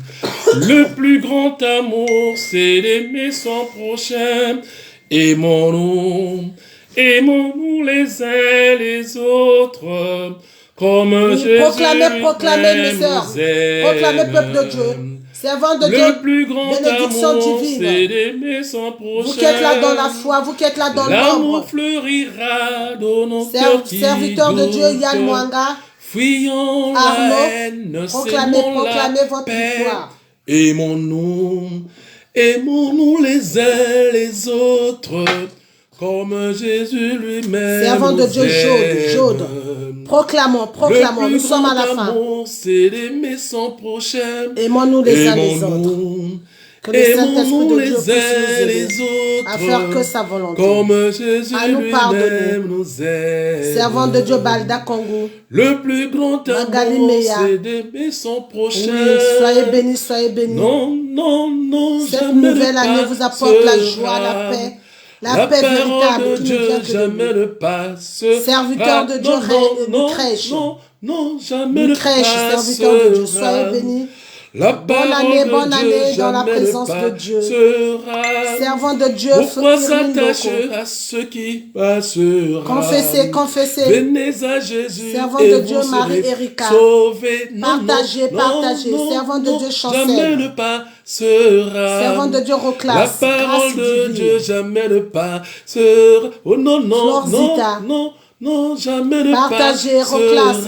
Le plus grand amour, c'est d'aimer son prochain. Aimons-nous. Aimons-nous les uns les autres. Comme Jésus proclamez mes sœurs. Proclamez peuple de Dieu. Servant de Dieu, le plus grand bénédiction amour, divine. c'est d'aimer son prochain. Vous qui êtes là dans la foi, vous qui êtes là dans l'ombre. L'amour fleurira dans nos cœurs qui Serviteur de Dieu, Yann Mwanga, fuyons Arnaud, la haine, proclamez votre victoire. Aimons-nous, Aimons-nous les uns les autres, comme Jésus lui-même. Servant de Dieu, Jaude. Proclamons, nous sommes à la fin. C'est d'aimer son prochain. Aimons-nous les uns les autres. Que le Saint-Esprit de Dieu puisse nous aider à faire que sa volonté, comme Jésus à nous pardonner. nous aime. Servant de Dieu, Balda Kongu, le plus grand amour, c'est d'aimer son prochain. Oui, soyez bénis, soyez bénis. Non, cette nouvelle année vous apporte la joie, la paix. La paix véritable qui ne vient que jamais de ne passera. Serviteur de Dieu, nous crèche. Non, jamais nous crèche, serviteur de Dieu, soyez bénis. Bonne année dans la présence de Dieu. Servant de Dieu, pourquoi s'attacher à ce qui passera? Confessez. Venez à Jésus. Servant de Dieu, Marie-Erika. Partagez. Servant de Dieu, Chancel. Jamais ne passera. Servant de Dieu, Roclas. La parole de Dieu, jamais ne passera. Oh non, jamais ne passera. Partagez, Roclas.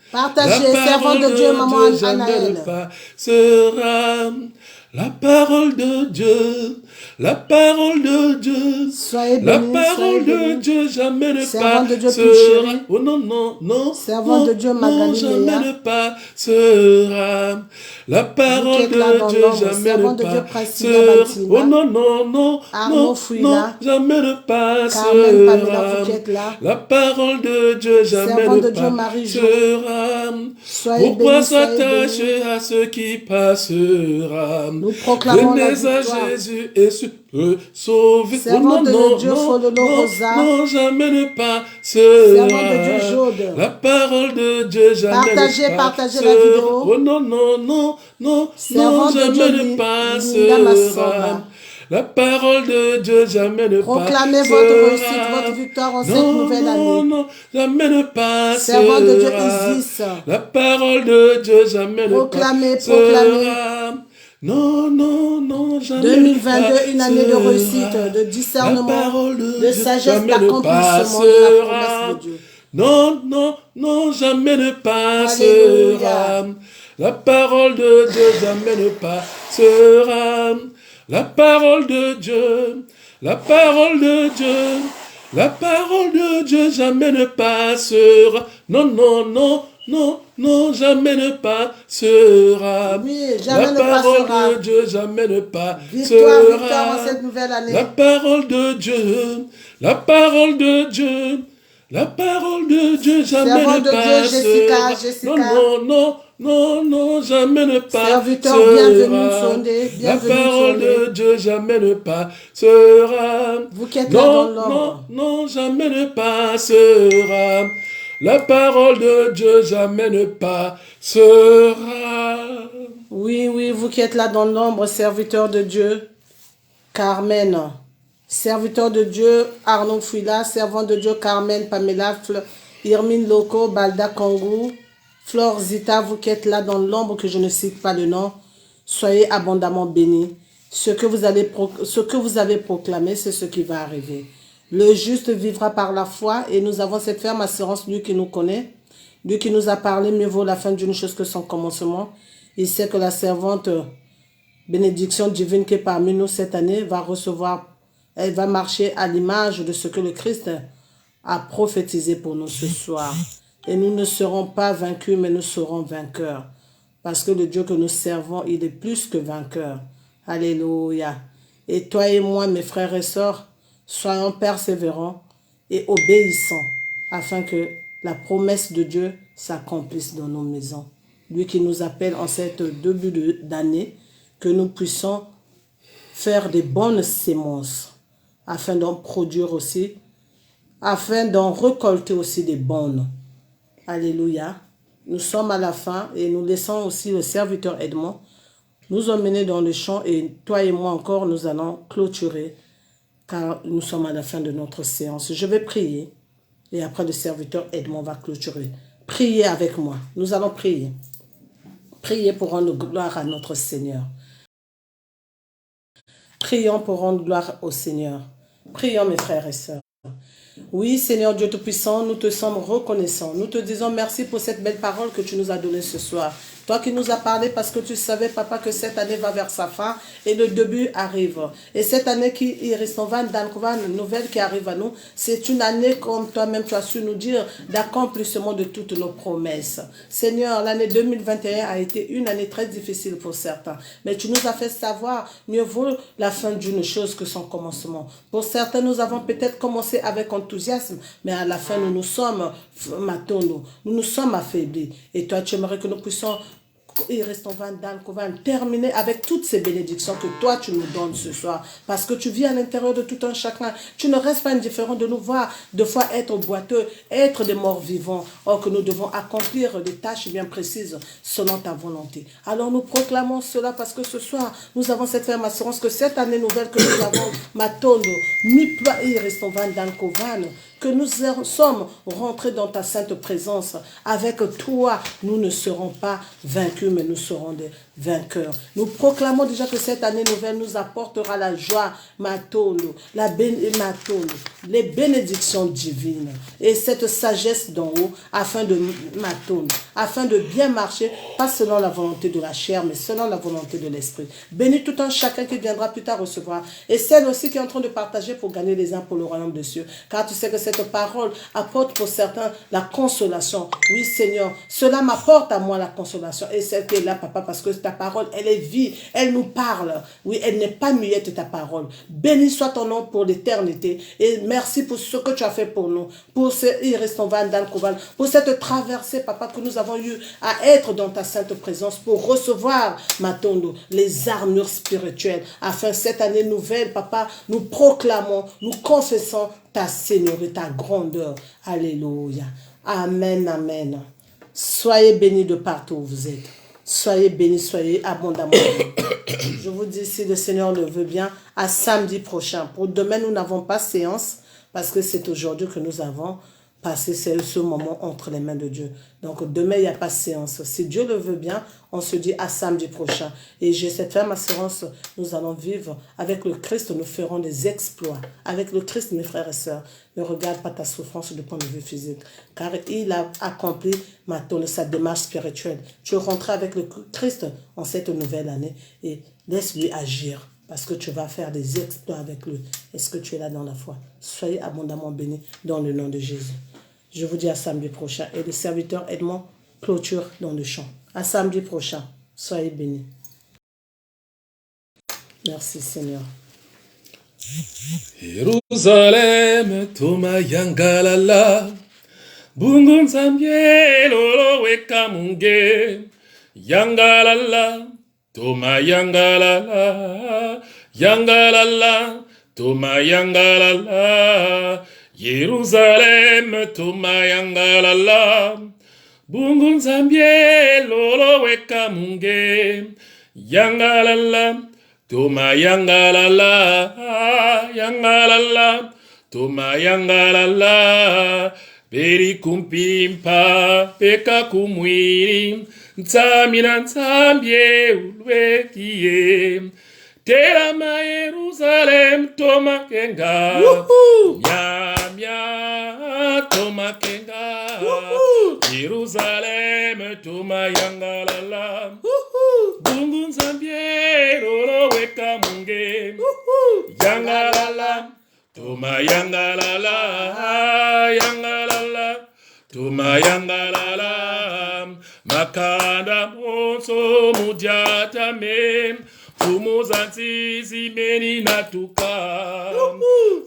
Partagez, servant de Dieu, maman Anaël. Sera la parole de Dieu, la parole de Dieu. Soyez bénis, la parole de Dieu, jamais ne servant de Dieu, passera. Oh non, servant de Dieu, jamais ne passera. La parole de Dieu, jamais ne passera. Oh non, jamais ne passera. La parole de Dieu, jamais ne passera. Pourquoi s'attacher à ce qui passera? Nous proclamons la victoire. À Jésus et sauver. Servant de Dieu, non, jamais ne passera. Servant de Dieu, Jaude. La parole de Dieu, jamais partagez la vidéo. Oh non, jamais ne passera. La parole de Dieu, jamais ne passera. Proclamez votre réussite, votre victoire en cette nouvelle année. Non, jamais ne passera. Servant de Dieu, Isis. La parole de Dieu, jamais ne passera. Proclamez. Non, jamais 2022, une année de réussite, de discernement, de sagesse, d'accomplissement de la promesse de Dieu. Non, jamais ne passera. La parole de Dieu, jamais ne passera. La parole de Dieu, la parole de Dieu, la parole de Dieu, jamais ne passera. Non, jamais ne passera. Oui, jamais la parole passera. de Dieu, jamais ne passera. Victoire en cette nouvelle année. La parole de Dieu, la parole de Dieu, la parole de Dieu, jamais servant ne de passera. Dieu, Jessica. Non, jamais ne passera. Serviteur, bienvenue, Sondé, la parole de Dieu, jamais ne passera. Vous qui êtes là dans l'ombre. Non, jamais ne passera. La parole de Dieu, jamais ne passera. Oui, vous qui êtes là dans l'ombre, serviteur de Dieu, Carmen. Serviteur de Dieu, Arnaud Fouila. Servant de Dieu, Carmen, Pamela, Irmine Loco, Balda Kangou, Flore Zita, vous qui êtes là dans l'ombre, que je ne cite pas le nom, soyez abondamment bénis. Ce que vous avez proclamé, c'est ce qui va arriver. Le juste vivra par la foi et nous avons cette ferme assurance, lui qui nous connaît, lui qui nous a parlé, mieux vaut la fin d'une chose que son commencement. Il sait que la servante bénédiction divine qui est parmi nous cette année va recevoir, elle va marcher à l'image de ce que le Christ a prophétisé pour nous ce soir. Et nous ne serons pas vaincus, mais nous serons vainqueurs. Parce que le Dieu que nous servons, il est plus que vainqueur. Alléluia. Et toi et moi, mes frères et sœurs, soyons persévérants et obéissants, afin que la promesse de Dieu s'accomplisse dans nos maisons. Lui qui nous appelle en cette début d'année, que nous puissions faire des bonnes semences, afin d'en produire aussi, afin d'en récolter aussi des bonnes. Alléluia. Nous sommes à la fin et nous laissons aussi le serviteur Edmond nous emmener dans le champ et toi et moi encore, nous allons clôturer car nous sommes à la fin de notre séance. Je vais prier et après le serviteur Edmond va clôturer. Priez avec moi. Nous allons prier. Priez pour rendre gloire à notre Seigneur. Prions pour rendre gloire au Seigneur. Prions mes frères et sœurs. Oui, Seigneur Dieu Tout-Puissant, nous te sommes reconnaissants. Nous te disons merci pour cette belle parole que tu nous as donnée ce soir. Toi qui nous as parlé parce que tu savais, Papa, que cette année va vers sa fin et le début arrive. Et cette année qui une nouvelle qui arrive à nous, c'est une année, comme toi-même tu as su nous dire, d'accomplissement de toutes nos promesses. Seigneur, l'année 2021 a été une année très difficile pour certains. Mais tu nous as fait savoir, mieux vaut la fin d'une chose que son commencement. Pour certains, nous avons peut-être commencé avec enthousiasme, mais à la fin, nous nous sommes affaiblis. Et toi, tu aimerais que nous puissions il reste qu'on va terminer avec toutes ces bénédictions que toi tu nous donnes ce soir. Parce que tu vis à l'intérieur de tout un chacun. Tu ne restes pas indifférent de nous voir, de fois être boiteux, être des morts vivants. Or que nous devons accomplir des tâches bien précises selon ta volonté. Alors nous proclamons cela parce que ce soir, nous avons cette ferme assurance que cette année nouvelle que nous avons, Matondo, Mipla, il reste que nous sommes rentrés dans ta sainte présence. Avec toi, nous ne serons pas vaincus, mais nous serons des vainqueurs. Nous proclamons déjà que cette année nouvelle nous apportera la joie, les bénédictions divines et cette sagesse d'en haut afin de bien marcher, pas selon la volonté de la chair, mais selon la volonté de l'esprit. Bénis tout un chacun qui viendra plus tard recevoir et celle aussi qui est en train de partager pour gagner les uns pour le royaume de Dieu. Car tu sais que cette parole apporte pour certains la consolation. Oui, Seigneur, cela m'apporte à moi la consolation. Et celle qui est là, Papa, parce que ta parole, elle est vie, elle nous parle. Oui, elle n'est pas muette, ta parole. Béni soit ton nom pour l'éternité. Et merci pour ce que tu as fait pour nous. Pour pour cette traversée, Papa, que nous avons eu à être dans ta sainte présence pour recevoir, Matondo, les armures spirituelles. Afin cette année nouvelle, Papa, nous proclamons, nous confessons ta seigneurie, ta grandeur. Alléluia. Amen, amen. Soyez bénis de partout où vous êtes. Soyez bénis, soyez abondamment bénis. Je vous dis, si le Seigneur le veut bien, à samedi prochain. Pour demain, nous n'avons pas séance parce que c'est aujourd'hui que nous avons passé ce moment entre les mains de Dieu. Donc demain, il n'y a pas de séance. Si Dieu le veut bien, on se dit à samedi prochain. Et j'ai cette ferme assurance, nous allons vivre avec le Christ, nous ferons des exploits. Avec le Christ, mes frères et sœurs, ne regarde pas ta souffrance du point de vue physique. Car il a accompli sa démarche spirituelle. Tu rentres avec le Christ en cette nouvelle année et laisse-lui agir. Parce que tu vas faire des exploits avec lui. Est-ce que tu es là dans la foi? Soyez abondamment bénis dans le nom de Jésus. Je vous dis à samedi prochain. Et le serviteur Edmond clôture dans le chant. À samedi prochain. Soyez bénis. Merci Seigneur. Yerusalem toma yangalala bungu nzambie lolo weka munge yangalala toma yangalala yangalala toma yangalala Yerusalem toma yangalala bungu nzambie lolo weka munge yangalala Toma yangalala, yangalala, toma yangalala, peri kumpimpa, peka kumwiri, ntamina ntambie ulwekie, terama Yerusalem, toma kenga, mia, toma kenga, Yerusalem, toma yangalala, bungu nzambie, rolo weka munge, yangalala, toma yangalala, yangalala, toma yangalala, makanda monso mujata men, fumuzanzi zimeni natuka,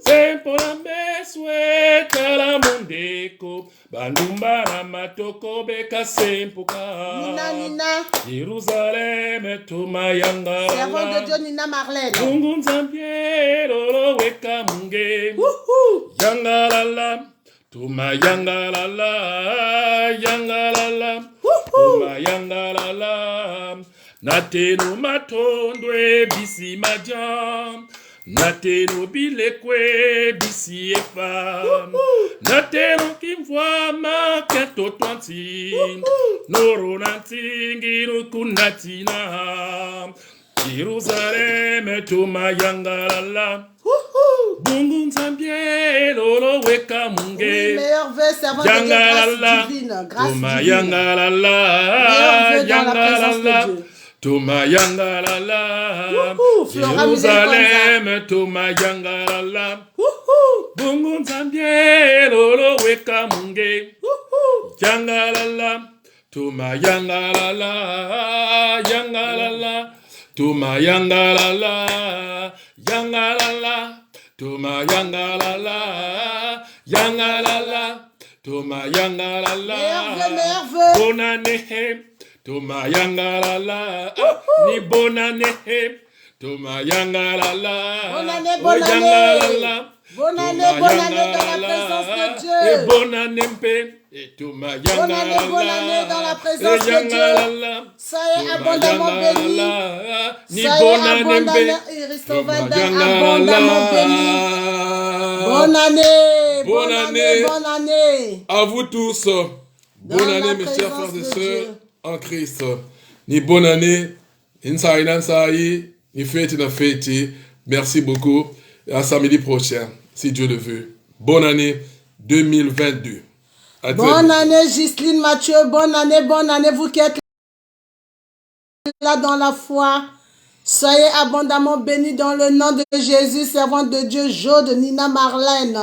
sempo la meswe tala mundeko, bandumba na matoko beka sempuka. Nina. Yerusalem toma yangalala. Servant de Dieu Nina Marlène. Mungu nzambie lolo weka munge. Yangalala. Toma yangalala. Yangalala. Toma yangalala. Nateno matondwe bisi majam. Nateno bilekwe bisi efa. Nateno kimvwa maketo twanti. Noro nanti ngiru kunatina. Yerusalem toma yangalala. Mungu Nzambie, Lolo Weka Oui, Munge. meilleur vœu, servant de Dieu, grâce divine. Grâce Toma divine. Yangalala, Meilleur vœu dans la présence de Yangalala. Dieu. Toma Yangalala, Wouhou, Flora Jérusalem, Toma Yangalala. Wouhou, Mungu Nzambie, Lolo Weka Munge. wouhou. Yangalala, Toma Yangalala, Yangalala. Toma Yangalala, Yangalala. Toma Yangalala, Yangalala. Toma Yangalala. Meilleur vœu. Bonne année. Toma Yangalala. Ni bonne année. Toma Yangalala. Bonne année, Oh, bonne année. Yangalala. Bonne Toma année dans la Yangalala. présence de Dieu. Et bonne année, mpe. Et Toma Bonne année dans la présence de Dieu. Soyez abondamment bénis. Ni Soyez bonne année, abondamment, mpe. Iris Toma Tovanda, abondamment bénis. Bonne année, bonne année, bonne année. À vous tous, bonne Dans année la mes chers présence frères et de sœurs Dieu. en Christ. Ni bonne année, insai nansai, ni fête na fête. Merci beaucoup. Et à samedi prochain, si Dieu le veut. Bonne année 2022. À très Bonne bientôt. année, Ghislaine Mathieu. Bonne année, vous qui êtes là dans la foi. Soyez abondamment bénis dans le nom de Jésus, servante de Dieu, Jaude, Nina Marlène.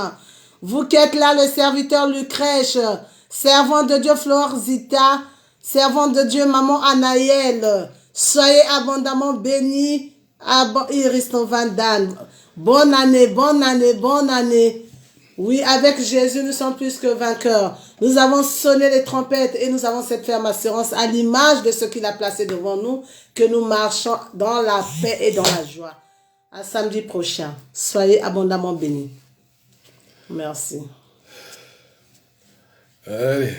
Vous qui êtes là, le serviteur Lucrèche, servant de Dieu, Flore Zita, servant de Dieu, maman Anaël. Soyez abondamment bénis, Iris Vandan. Bonne année, bonne année, bonne année. Oui, avec Jésus, nous sommes plus que vainqueurs. Nous avons sonné les trompettes et nous avons cette ferme assurance à l'image de ce qu'il a placé devant nous, que nous marchons dans la paix et dans la joie. À samedi prochain. Soyez abondamment bénis. Merci. Allez.